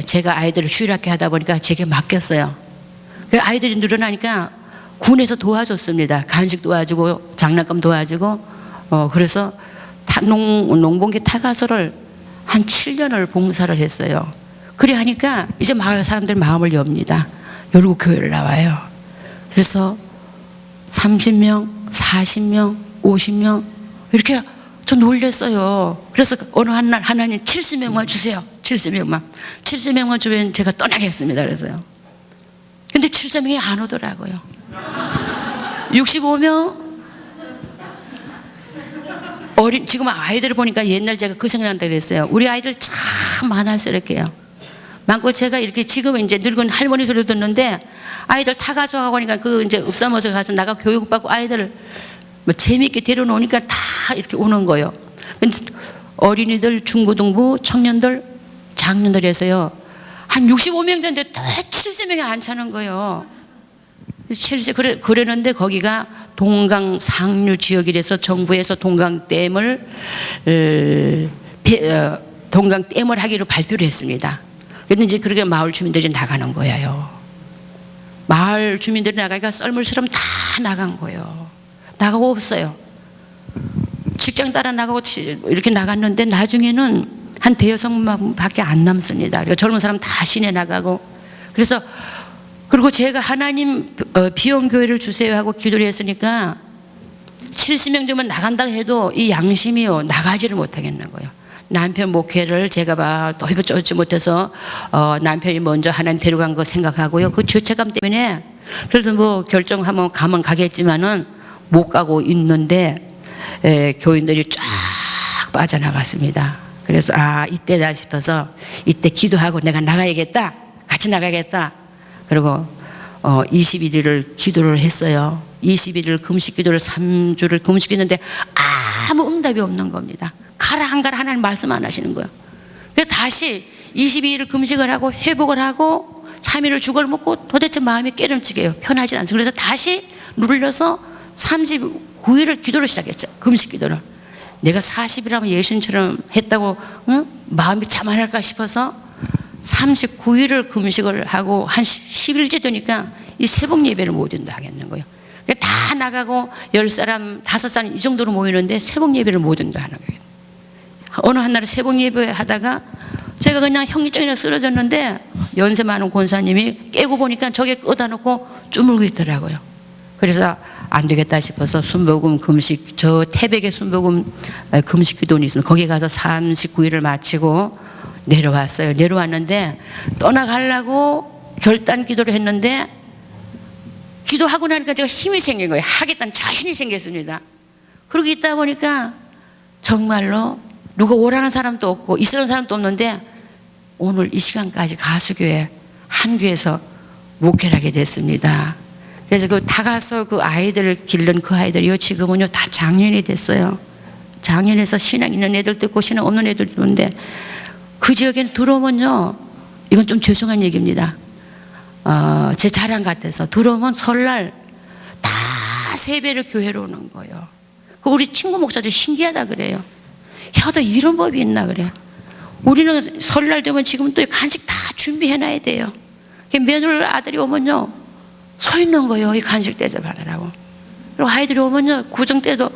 제가 아이들을 주일학교 하다 보니까 제게 맡겼어요. 아이들이 늘어나니까 군에서 도와줬습니다. 간식 도와주고 장난감 도와주고 그래서 농번기 타가서를 한 7년을 봉사를 했어요. 그래 하니까 이제 마을 사람들 마음을 엽니다. 열고 교회를 나와요. 그래서 30명, 40명, 50명 이렇게 저 놀랬어요. 그래서 어느 한 날 하나님 70명만 주세요. 70명만 주면 제가 떠나겠습니다. 그래서요. 근데 70명이 안 오더라고요. 65명 지금 아이들을 보니까 옛날 제가 그 생각난다 그랬어요. 우리 아이들 참 많아서이렇게요. 많고 제가 이렇게 지금 이제 늙은 할머니 소리 듣는데 아이들 타가서 하고 하니까 그 이제 읍사모서 가서 나가 교육받고 아이들을 뭐 재미있게 데려놓으니까 다 이렇게 오는 거예요. 근데 어린이들, 중고등부, 청년들, 장년들 해서요. 한 65명 됐는데 또 70명이 안 차는 거예요. 그랬는데 거기가 동강 상류 지역이라서 정부에서 동강댐을 하기로 발표를 했습니다. 그런데 이제 그렇게 마을 주민들이 나가는 거예요. 마을 주민들이 나가니까 썰물처럼 다 나간 거예요. 나가고 없어요. 직장 따라 나가고 이렇게 나갔는데 나중에는 한 대여섯밖에 안 남습니다. 그러니까 젊은 사람 다 시내 나가고 그래서 그리고 제가 하나님 비용교회를 주세요 하고 기도를 했으니까 70명 되면 나간다 해도 이 양심이요 나가지를 못하겠는 거예요. 남편 목회를 제가 또 해보지 못해서 남편이 먼저 하나님 데려간 거 생각하고요. 그 죄책감 때문에 그래도 뭐 결정하면 가면 가겠지만은 못 가고 있는데 교인들이 쫙 빠져나갔습니다. 그래서 이때다 싶어서 이때 기도하고 내가 나가야겠다. 같이 나가야겠다. 그리고 21일을 기도를 했어요. 21일 금식 기도를 3주를 금식했는데 아무 응답이 없는 겁니다. 가라 안 가라 하나님 말씀 안 하시는 거예요. 그래서 다시 22일을 금식을 하고 회복을 하고 3일을 죽을 먹고 도대체 마음이 깨름지게요. 편하지 않습니다. 그래서 다시 눌러서 39일을 기도를 시작했죠. 금식 기도를. 내가 40일하면 예수님처럼 했다고 마음이 자만할까 싶어서 39일을 금식을 하고 한 10일째 되니까 이 새벽 예배를 못 온다 하겠는 거예요. 다 나가고 10사람, 5사람 이 정도로 모이는데 새벽 예배를 못 온다 하는 거예요. 어느 한날에 새벽 예배 하다가 제가 그냥 현기증이나 쓰러졌는데 연세 많은 권사님이 깨고 보니까 저게 끄다 놓고 주물고 있더라고요. 그래서 안 되겠다 싶어서 순복음 금식, 저 태백의 순복음 금식 기도원이 있습니다. 거기 가서 39일을 마치고 내려왔어요. 내려왔는데 떠나가려고 결단 기도를 했는데 기도하고 나니까 제가 힘이 생긴 거예요. 하겠다는 자신이 생겼습니다. 그러고 있다 보니까 정말로 누가 오라는 사람도 없고 있으라는 사람도 없는데 오늘 이 시간까지 가수교회 한 교회에서 목회를 하게 됐습니다. 그래서 다 가서 그 아이들을 기른 그 아이들이요 지금은요 다 장년이 됐어요. 장년에서 신앙 있는 애들도 있고 신앙 없는 애들도 있는데 그 지역에는 들어오면요 이건 좀 죄송한 얘기입니다. 제 자랑 같아서 들어오면 설날 다 세배를 교회로 오는 거예요. 우리 친구 목사들 신기하다 그래요. 야, 너 이런 법이 있나 그래. 우리는 설날 되면 지금 또 간식 다 준비해놔야 돼요. 며느리 아들이 오면요 서 있는 거예요. 이 간식 대접하느라고. 그리고 아이들이 오면요 구정 때도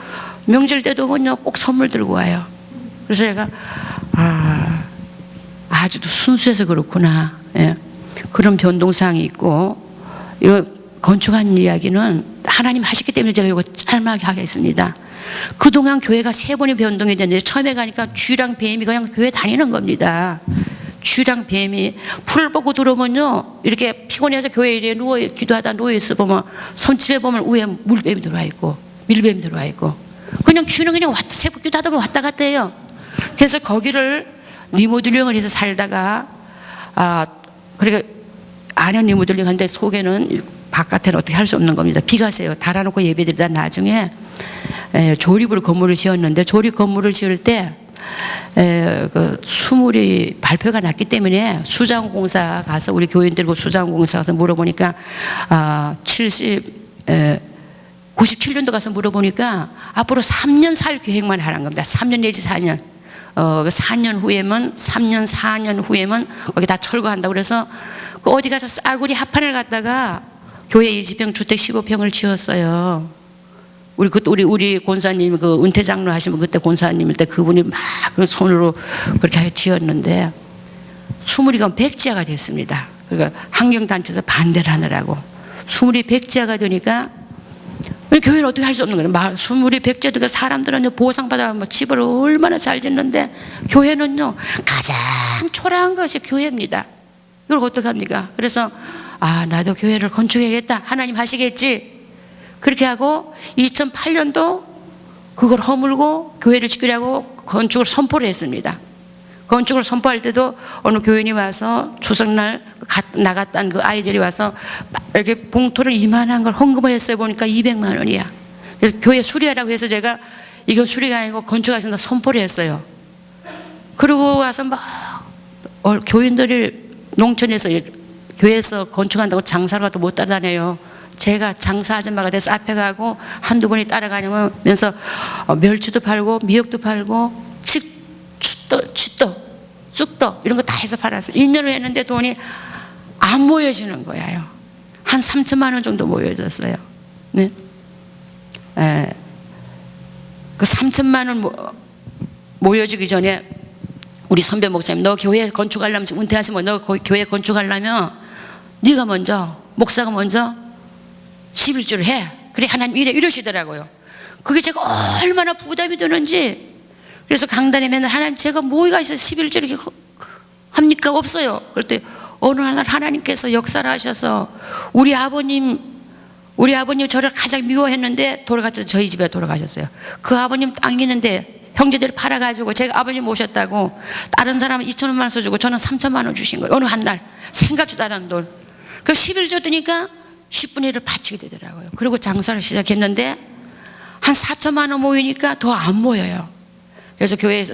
명절 때도 오면요 꼭 선물 들고 와요. 그래서 제가 아주 순수해서 그렇구나. 예. 그런 변동사항이 있고 이거 건축한 이야기는 하나님 하셨기 때문에 제가 이거 짧게 하겠습니다. 그동안 교회가 3번이 변동이 됐는데 처음에 가니까 쥐랑 뱀이 그냥 교회 다니는 겁니다. 쥐랑 뱀이 풀 보고 들어오면요 이렇게 피곤해서 교회 이래 누워 기도하다 누워 있어 보면 손집에 보면 위에 물뱀이 들어와 있고 밀뱀이 들어와 있고 그냥 쥐는 그냥 새벽 기도하다 보면 왔다 갔다 해요. 그래서 거기를 리모델링을 해서 살다가 그러니까 안에 리모델링 하는데 속에는 바깥에는 어떻게 할 수 없는 겁니다. 비가 세요. 달아놓고 예배드리다 나중에 조립으로 건물을 지었는데 조립 건물을 지을 때 그 수물이 발표가 났기 때문에 수자원공사 가서 우리 교인들고 수자원공사 가서 물어보니까 97년도 가서 물어보니까 앞으로 3년 살 계획만 하는 겁니다. 3년 내지 4년. 4년 후에면 3년 4년 후에면 거기 다 철거한다고 그래서 그 어디 가서 싸구리 합판을 갖다가 교회 20평 주택 15평을 지었어요. 우리 권사님 그 은퇴 장로 하시면 그때 권사님일 때 그분이 막 그 손으로 그렇게 지었는데 수무리가 백지화가 됐습니다. 그러니까 환경단체에서 반대를 하느라고 수무리 백지화가 되니까 교회는 어떻게 할 수 없는 거예요. 수무리 백지화 되니까 사람들은 보상받아 집을 얼마나 잘 짓는데 교회는요 가장 초라한 것이 교회입니다. 이걸 어떻게 합니까? 그래서 나도 교회를 건축해야겠다. 하나님 하시겠지. 그렇게 하고 2008년도 그걸 허물고 교회를 지키려고 건축을 선포를 했습니다. 건축을 선포할 때도 어느 교인이 와서 추석날 나갔던 그 아이들이 와서 이렇게 봉투를 이만한 걸 헌금을 했어요. 보니까 200만 원이야. 그래서 교회 수리하라고 해서 제가 이거 수리가 아니고 건축하신다 선포를 했어요. 그러고 와서 막 교인들이 농촌에서 교회에서 건축한다고 장사를 가도 못 따라다녀요. 제가 장사 아줌마가 돼서 앞에 가고 한두 번이 따라가면서 멸치도 팔고 미역도 팔고 칡도 쑥도 이런 거 다 해서 팔았어요. 1년을 했는데 돈이 안 모여지는 거예요. 한 3천만 원 정도 모여졌어요. 네. 그 3천만 원 모여지기 전에 우리 선배 목사님, 너 교회 건축하려면 은퇴하시면 너 교회 건축하려면 네가 먼저 목사가 먼저 11주를 해. 그래 하나님 이러시더라고요. 그게 제가 얼마나 부담이 되는지. 그래서 강단에 맨날 하나님 제가 뭐가 있어서 11주 이렇게 합니까? 없어요. 그럴 때 어느 날 하나님께서 역사를 하셔서 우리 아버님 저를 가장 미워했는데 저희 집에 돌아가셨어요. 그 아버님 땅 있는데 형제들이 팔아가지고 제가 아버님 모셨다고 다른 사람은 2천만 원 써주고 저는 3천만 원 주신 거예요. 어느 한날 생각지도 않은 돈. 그 11주 드니까 10분의 1을 바치게 되더라고요. 그리고 장사를 시작했는데 한 4천만 원 모이니까 더 안 모여요. 그래서 교회에서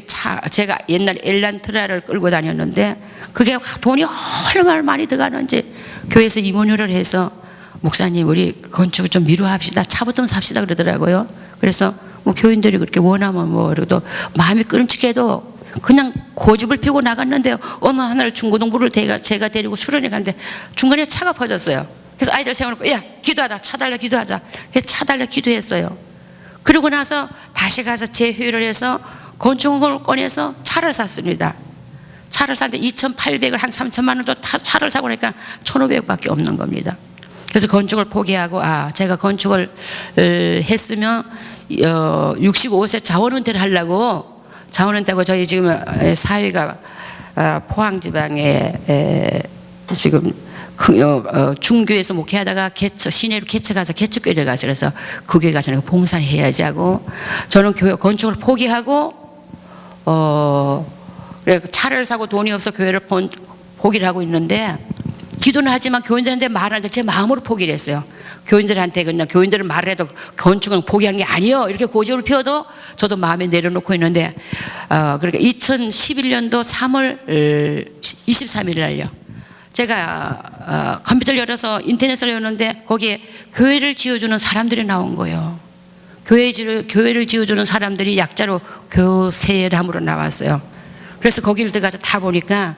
제가 옛날 엘란트라를 끌고 다녔는데 그게 돈이 얼마나 많이 들어가는지 교회에서 임원회를 해서 목사님 우리 건축을 좀 미루합시다. 차부터 삽시다 그러더라고요. 그래서 뭐 교인들이 그렇게 원하면 뭐 그래도 마음이 끔찍해도 그냥 고집을 피우고 나갔는데 어느 하나를 중고등부를 제가 데리고 수련회 갔는데 중간에 차가 퍼졌어요. 그래서 아이들 세워놓고 야 기도하다 차달라 기도하자. 그래서 차달라 기도했어요. 그러고 나서 다시 가서 재회를 해서 건축을 꺼내서 차를 샀습니다. 차를 샀는데 2,800을 한 3천만 원 정도 차를 사고 나니까 1,500밖에 없는 겁니다. 그래서 건축을 포기하고 제가 건축을 했으면 65세 자원은퇴를 하려고 자원은퇴하고 저희 지금 사위가 포항지방에 지금 중교에서 목회하다가 시내로 개척 가서 개척교회를 가서 그래서 그 교회 가서 내가 봉사를 해야지 하고 저는 교회 건축을 포기하고 차를 사고 돈이 없어 교회를 포기를 하고 있는데 기도는 하지만 교인들한테 말하는데 제 마음으로 포기를 했어요. 교인들한테 그냥 교인들은 말을 해도 건축은 포기하는 게 아니에요. 이렇게 고집을 피워도 저도 마음에 내려놓고 있는데 그러니까 2011년도 3월 23일 날요. 제가 컴퓨터를 열어서 인터넷을 열었는데 거기에 교회를 지어주는 사람들이 나온 거예요. 교회를 지어주는 사람들이 약자로 교세람으로 나왔어요. 그래서 거기를 들어가서 다 보니까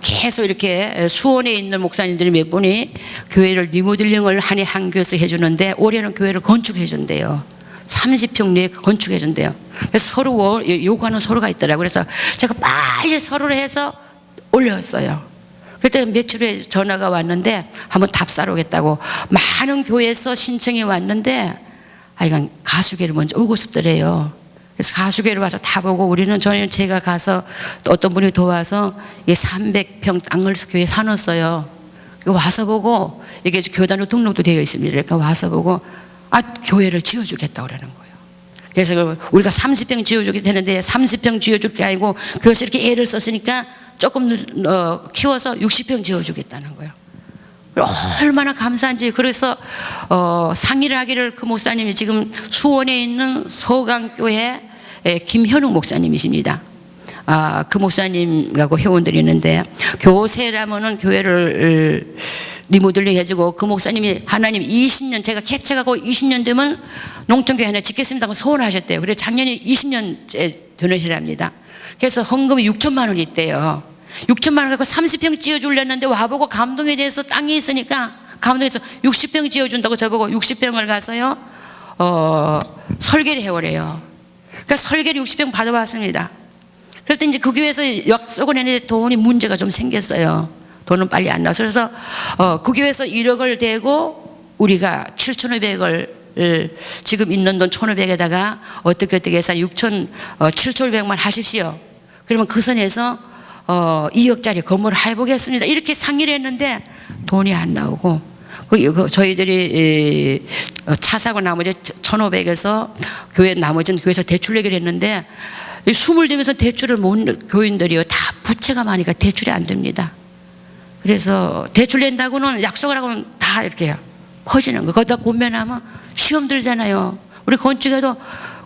계속 이렇게 수원에 있는 목사님들이 몇 분이 교회를 리모델링을 한 해 한 교회에서 해주는데 올해는 교회를 건축해 준대요. 30평 내에 건축해 준대요. 그래서 서로 요구하는 서로가 있더라고요. 그래서 제가 빨리 서로를 해서 올렸어요. 그때 며칠 후에 전화가 왔는데 한번 답사로 오겠다고 많은 교회에서 신청이 왔는데 이건 가수교회를 먼저 오고 싶더래요. 그래서 가수교회를 와서 다 보고 저는 제가 가서 또 어떤 분이 도와서 이게 300평 땅을 교회에 사놨어요. 와서 보고 이게 교단으로 등록도 되어 있습니다. 그러니까 와서 보고 교회를 지어주겠다고 그러는 거예요. 그래서 우리가 30평 지어주게 되는데 30평 지어줄 게 아니고 교회에서 이렇게 애를 썼으니까 조금 키워서 60평 지어주겠다는 거예요. 얼마나 감사한지. 그래서 상의를 하기를 그 목사님이 지금 수원에 있는 서강교회 김현웅 목사님이십니다. 그 목사님하고 회원들이 있는데 교세라면은 교회를 리모델링 해주고 그 목사님이 하나님 20년 제가 개척하고 20년 되면 농촌교회 하나 짓겠습니다 고 소원하셨대요. 그래서 작년에 20년째 되는 해랍니다. 그래서 헌금이 6천만 원이 있대요. 6천만 원 갖고 30평 지어주려는데 와보고 감동에 대해서 땅이 있으니까 감동해서 60평 지어준다고 저보고 60평을 가서요 설계를 해오래요. 그러니까 설계를 60평 받아봤습니다. 그럴 때 이제 그 교회에서 약속을 했는데 돈이 문제가 좀 생겼어요. 돈은 빨리 안 나와서. 그래서 그 교회에서 1억을 대고 우리가 7,500을 지금 있는 돈 1,500에다가 어떻게 해서 7,500만 하십시오. 그러면 그 선에서 2억짜리 건물을 해보겠습니다. 이렇게 상의를 했는데 돈이 안 나오고 저희들이 차 사고 나머지 1,500에서 교회 나머지는 교회에서 대출 내기를 했는데 숨을 대면서 대출을 못 교인들이요 다 부채가 많으니까 대출이 안 됩니다. 그래서 대출 낸다고는 약속을 하고는 다 이렇게 퍼지는 거. 거기다 권면하면 시험 들잖아요. 우리 건축에도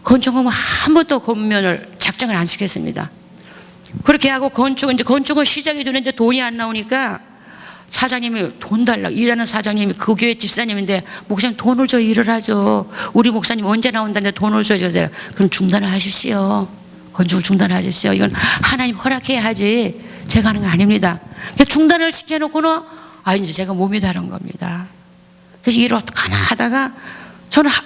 건축하면 한 번도 권면을 작정을 안 시켰습니다. 그렇게 하고 건축은 시작이 되는데 돈이 안 나오니까 사장님이 돈 달라고, 일하는 사장님이 그 교회 집사님인데 목사님 돈을 줘 일을 하죠. 우리 목사님 언제 나온다는데 돈을 줘야죠. 제가 그럼 중단을 하십시오. 건축을 중단하십시오. 이건 하나님 허락해야 하지 제가 하는 거 아닙니다. 중단을 시켜놓고는 이제 제가 몸이 다른 겁니다. 그래서 일을 어떡하나 하다가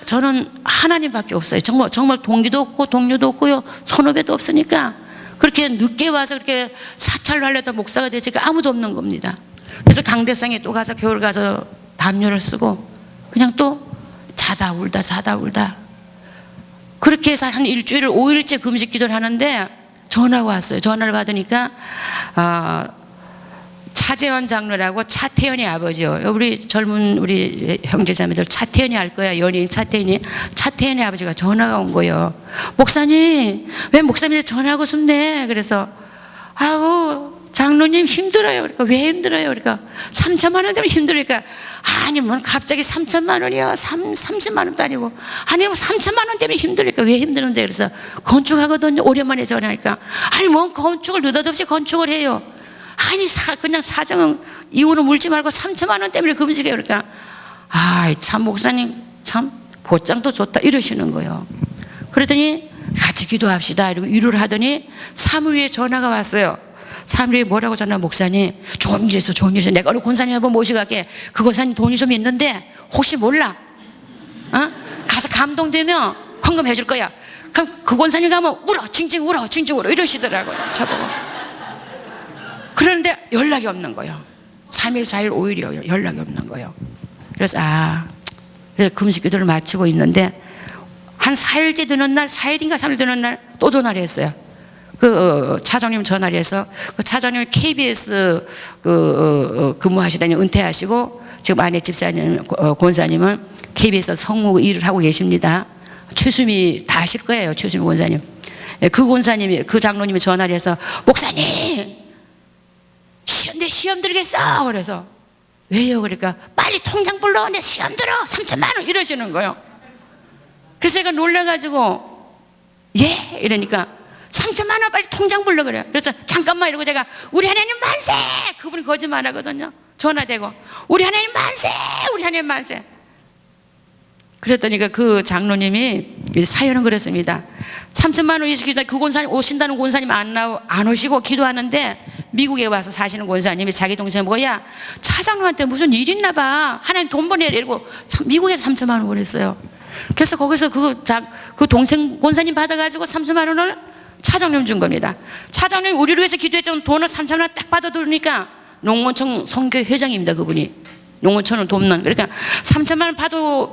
저는 하나님밖에 없어요. 정말 동기도 없고 동료도 없고요 선후배도 없으니까 그렇게 늦게 와서 그렇게 사찰로 하려다 목사가 되지가 아무도 없는 겁니다. 그래서 강대상에 또 가서 겨울 가서 담요를 쓰고 그냥 또 자다 울다 그렇게 해서 한 일주일을 5일째 금식 기도를 하는데 전화가 왔어요. 전화를 받으니까 차재원 장로라고 차태현의 아버지요. 우리 젊은 우리 형제자매들 차태현이 알 거야. 연예인 차태현의 아버지가 전화가 온 거예요. 목사님 왜 목사님한테 전화하고 싶네. 그래서 장로님 힘들어요. 그러니까 왜 힘들어요? 그러니까 3천만 원 되면 힘들으니까 아니 뭐 갑자기 3천만 원이요 30만 원도 아니고 아니 뭐 3천만 원 때문에 힘들으니까 왜 힘드는데. 그래서 건축하거든요. 오랜만에 전화하니까 아니 뭐 건축을 느닷없이 건축을 해요. 아니 그냥 사정은 이유는 물지 말고 3천만 원 때문에 금식해요. 그러니까 참 목사님 참 보장도 좋다 이러시는 거예요. 그러더니 같이 기도합시다 이러고 위로를 하더니 3일 후에 전화가 왔어요. 3일 후에 뭐라고 전화. 목사님 좋은 일 있어. 내가 어느 권사님 한번 모시고 갈게. 그 권사님 돈이 좀 있는데 혹시 몰라 가서 감동되면 헌금해 줄 거야. 그럼 그 권사님 가면 징징 울어 이러시더라고요. 저보고. 그런데 연락이 없는 거예요. 3일 4일 5일이요 연락이 없는 거예요. 그래서 그래서 금식 기도를 마치고 있는데 한 4일째 되는 날 4일인가 3일 되는 날 또 전화를 했어요. 그 차장님 전화를 해서 그 차장님이 KBS 근무하시다니 은퇴하시고 지금 아내 집사님 권사님은 KBS 성우 일을 하고 계십니다. 최수미 다 아실 거예요. 최수미 권사님. 그 권사님이 그 장로님이 전화를 해서 목사님 내 시험 들겠어. 그래서 왜요? 그러니까 빨리 통장 불러. 내 시험 들어 3천만 원 이러시는 거예요. 그래서 제가 놀라가지고 이러니까 3천만 원 빨리 통장 불러 그래요. 그래서 잠깐만 이러고 제가 우리 하나님 만세. 그분이 거짓말 하거든요. 전화되고 우리 하나님 만세. 그랬더니 그 장로님이 사연은 그랬습니다. 3천만 원 이시키다 그 권사님 오신다는 권사님 안 오시고 기도하는데 미국에 와서 사시는 권사님이 자기 동생 보고 야 차장님한테 무슨 일 있나 봐. 하나님 돈 보내라 이러고 미국에서 3천만 원 보냈어요. 그래서 거기서 그 동생 권사님 받아가지고 3천만 원을 차장님 준 겁니다. 차장님 우리를 위해서 기도했지만 돈을 3천만 원 딱 받아들으니까 농원청 선교 회장입니다. 그분이 농원천을 돕는. 그러니까 3천만 원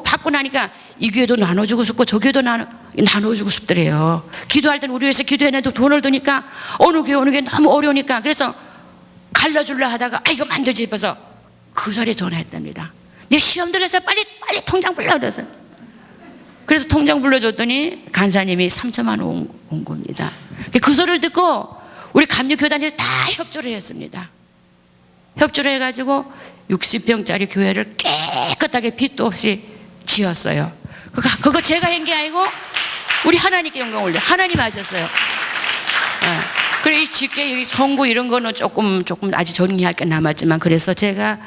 받고 나니까 이 교회도 나눠주고 싶고 저 교회도 나눠주고 싶더래요. 기도할 때는 우리 위해서 기도해내도 돈을 드니까 어느 교회 너무 어려우니까 그래서 갈라줄라 하다가 이거 만들지 싶어서 그 자리에 전화했답니다. 내 시험 들어서 빨리 통장 불러 그래서. 그래서 통장 불러줬더니 간사님이 3천만 원 온 겁니다. 그 소리를 듣고 우리 감리교단에서 다 협조를 했습니다. 협조를 해가지고 60평짜리 교회를 깨끗하게 빛도 없이 지었어요. 그거 제가 한 게 아니고 우리 하나님께 영광 올려. 하나님 하셨어요. 그리고 이 집계 여기 성구 이런 거는 조금 아직 정리할 게 남았지만, 그래서 제가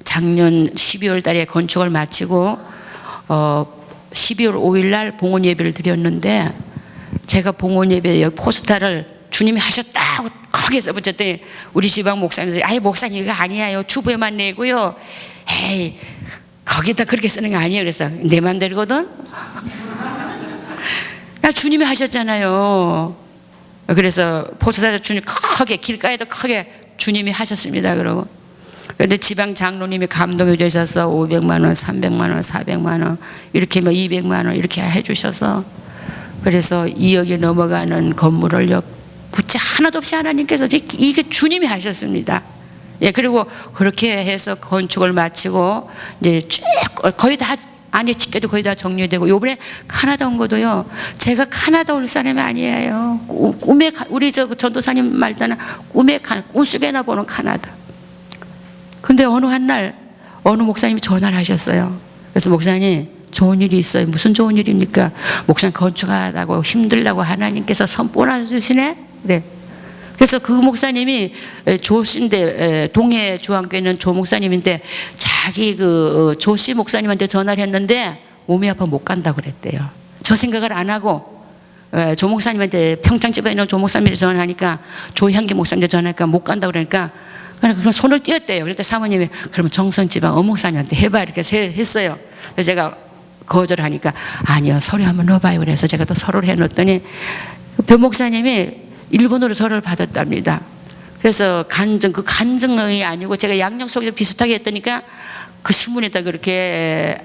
작년 12월 달에 건축을 마치고 12월 5일 날 봉헌 예배를 드렸는데, 제가 봉헌 예배 여기 포스터를 주님이 하셨다고 크게 써붙였더니 우리 지방 목사님들이 아예 목사님 이거 아니에요. 주부에만 내고요. 에이 거기다 그렇게 쓰는 게 아니에요. 그래서 내 맘대로거든. 나 주님이 하셨잖아요. 그래서 포스터에 주님 크게 길가에도 크게 주님이 하셨습니다. 그러고 그런데 지방 장로님이 감동이 되셔서 500만 원, 300만 원, 400만 원 이렇게 200만 원 이렇게 해주셔서, 그래서 2억이 넘어가는 건물을 부채 하나도 없이 하나님께서 이게 주님이 하셨습니다. 예, 그리고 그렇게 해서 건축을 마치고 이제 쭉 거의 다 안에 집계도 거의 다 정리되고, 요번에 카나다 온 것도요, 제가 카나다 올 사람이 아니에요. 꿈에 우리 전도사님 말대로 꿈속에나 보는 카나다. 근데 어느 한날 어느 목사님이 전화를 하셨어요. 그래서 목사님 좋은 일이 있어요. 무슨 좋은 일입니까? 목사님 건축하다고 힘들다고 하나님께서 선포해 주시네. 네. 그래서 그 목사님이 조씨인데, 동해 중앙교회 있는 조 목사님인데, 자기 그 조씨 목사님한테 전화를 했는데 몸이 아파 못 간다고 그랬대요. 저 생각을 안 하고 조 목사님한테, 평창집에 있는 조 목사님한테 전화하니까, 조향기 목사님한테 전화하니까 못 간다고 그러니까 그럼 손을 띄었대요. 그랬더니 사모님이 그러면 정선지방 어목사님한테 해봐 이렇게 했어요. 그래서 제가 거절하니까 아니요, 서류 한번 넣어봐요. 그래서 제가 또 서류를 해놓았더니 변 목사님이 일본어로 서류를 받았답니다. 그래서 그 간증이 아니고 제가 양력 속에서 비슷하게 했더니까 그 신문에다 그렇게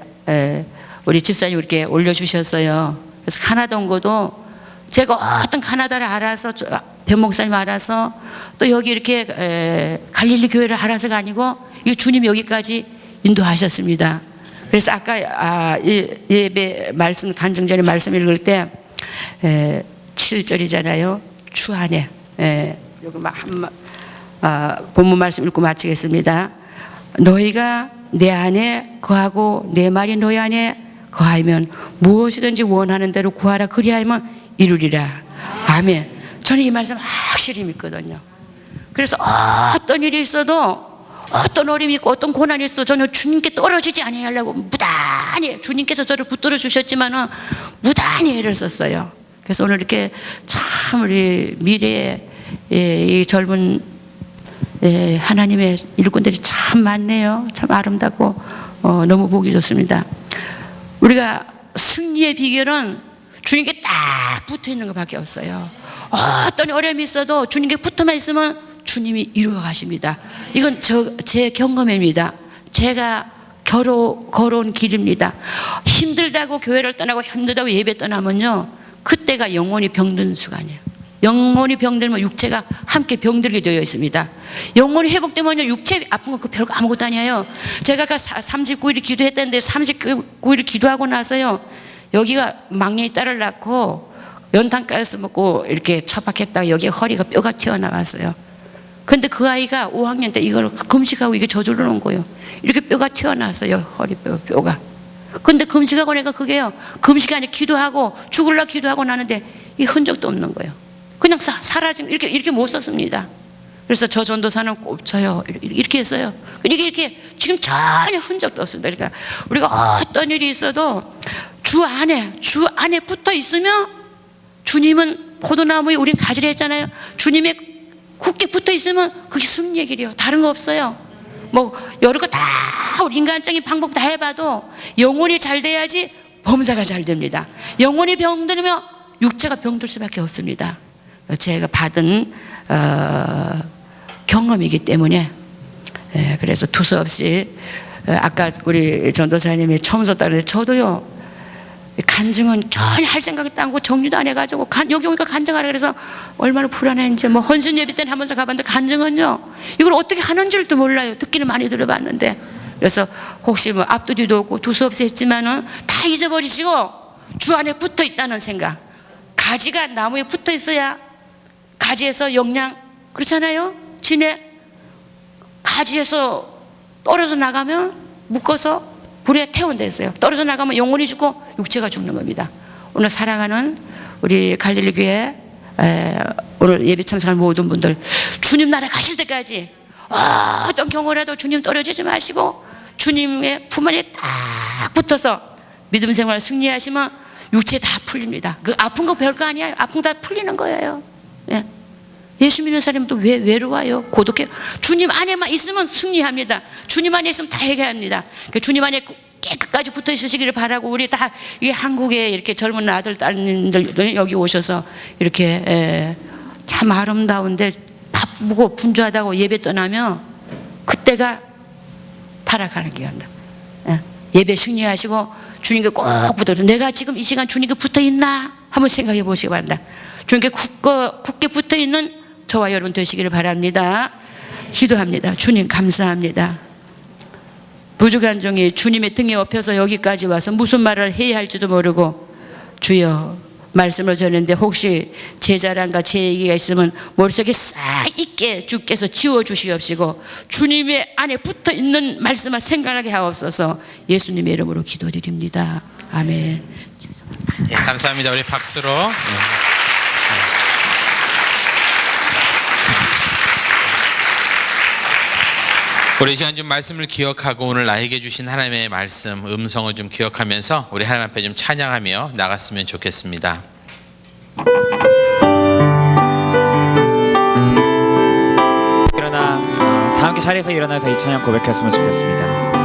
우리 집사님 이렇게 올려주셨어요. 그래서 카나다 온 것도 제가 어떤 카나다를 알아서, 변 목사님 알아서, 또 여기 이렇게 갈릴리 교회를 알아서가 아니고 이 주님 여기까지 인도하셨습니다. 그래서 아까 예배 말씀, 간증 전에 말씀 읽을 때 7절이잖아요. 주 안에, 여기 본문 말씀 읽고 마치겠습니다. 너희가 내 안에 거하고 내 말이 너희 안에 거하면 무엇이든지 원하는 대로 구하라. 그리하면 이루리라. 아멘. 저는 이 말씀 확실히 믿거든요. 그래서 어떤 일이 있어도, 어떤 어려움이 있고 어떤 고난이 있어도 저는 주님께 떨어지지 아니하려고 무단히, 주님께서 저를 붙들어 주셨지만은 무단히 애를 썼어요. 그래서 오늘 이렇게 참 우리 미래의 이 젊은 하나님의 일꾼들이 참 많네요. 참 아름답고 너무 보기 좋습니다. 우리가 승리의 비결은 주님께 딱 붙어 있는 것밖에 없어요. 어떤 어려움이 있어도 주님께 붙어만 있으면 주님이 이루어 가십니다. 이건 제 경험입니다. 제가 걸어온 길입니다. 힘들다고 교회를 떠나고 힘들다고 예배 떠나면요, 그때가 영혼이 병든 순간이에요. 영혼이 병들면 육체가 함께 병들게 되어 있습니다. 영혼이 회복되면요, 육체 아픈 거 그 별거 아무것도 아니에요. 제가 39일을 기도했다는데 39일을 기도하고 나서요, 여기가 막내의 딸을 낳고 연탄가스 먹고 이렇게 처박혔다가 여기에 허리가 뼈가 튀어나왔어요. 근데 그 아이가 5학년 때 이걸 금식하고 이게 저절로 놓은 거예요. 이렇게 뼈가 튀어나왔어요. 허리뼈가. 근데 금식하고 내가 그게요, 금식이 아니라 기도하고 죽으려고 기도하고 나는데 이 흔적도 없는 거예요. 그냥 사라진, 이렇게 못 썼습니다. 그래서 저 전도사는 꼽쳐요. 이렇게 했어요. 이렇게 지금 전혀 흔적도 없습니다. 그러니까 우리가 어떤 일이 있어도 주 안에 붙어 있으면, 주님은 포도나무에 우린 가지를 했잖아요. 주님의 굳게 붙어 있으면 그게 승리의 길이에요. 다른 거 없어요. 뭐 여러 거 다 우리 인간적인 방법 다 해봐도 영혼이 잘 돼야지 범사가 잘 됩니다. 영혼이 병들면 육체가 병들 수밖에 없습니다. 제가 받은 경험이기 때문에, 그래서 두서없이 아까 우리 전도사님이 청소 따르는데 저도요, 간증은 전혀 할 생각이 않고 정리도 안 해가지고 여기 오니까 간증하라 그래서 얼마나 불안했는지, 뭐 헌신 예배 때는 하면서 가봤는데 간증은요, 이걸 어떻게 하는 줄도 몰라요. 듣기는 많이 들어봤는데. 그래서 혹시 뭐 앞뒤도 없고 두서없이 했지만은 다 잊어버리시고 주 안에 붙어 있다는 생각. 가지가 나무에 붙어 있어야 가지에서 영양, 그렇잖아요. 진해 가지에서 떨어져 나가면 묶어서 불에 태운댔어요. 떨어져 나가면 영혼이 죽고 육체가 죽는 겁니다. 오늘 사랑하는 우리 갈릴리 교회 오늘 예배 참석한 모든 분들, 주님 나라 가실 때까지 어떤 경우라도 주님 떨어지지 마시고 주님의 품 안에 딱 붙어서 믿음 생활 승리하시면 육체 다 풀립니다. 그 아픈 거 별거 아니에요. 아픈 거 다 풀리는 거예요. 예. 예수 믿는 사람은 또 왜 외로워요? 고독해요? 주님 안에만 있으면 승리합니다. 주님 안에 있으면 다 해결합니다. 주님 안에 깨끗까지 붙어 있으시기를 바라고, 우리 다 이 한국에 이렇게 젊은 아들 딸님들 여기 오셔서 이렇게 참 아름다운데 바쁘고 분주하다고 예배 떠나면 그때가 타락하는 기회입니다. 예배 승리하시고 주님께 꼭 붙어서, 내가 지금 이 시간 주님께 붙어 있나 한번 생각해 보시기 바랍니다. 주님께 굳게 붙어 있는 저와 여러분 되시기를 바랍니다. 기도합니다. 주님 감사합니다. 부족한 종이 주님의 등에 업혀서 여기까지 와서 무슨 말을 해야 할지도 모르고 주여 말씀을 전했는데 혹시 제 자랑과 제 얘기가 있으면 머릿속에 싹 있게 주께서 지워주시옵시고 주님의 안에 붙어있는 말씀만 생각나게 하옵소서. 예수님의 이름으로 기도드립니다. 아멘. 예, 감사합니다. 우리 박수로. 우리 이 시간 좀 말씀을 기억하고 오늘 나에게 주신 하나님의 말씀 음성을 좀 기억하면서 우리 하나님 앞에 좀 찬양하며 나갔으면 좋겠습니다. 일어나 다 함께 자리에서 일어나서 이 찬양 고백했으면 좋겠습니다.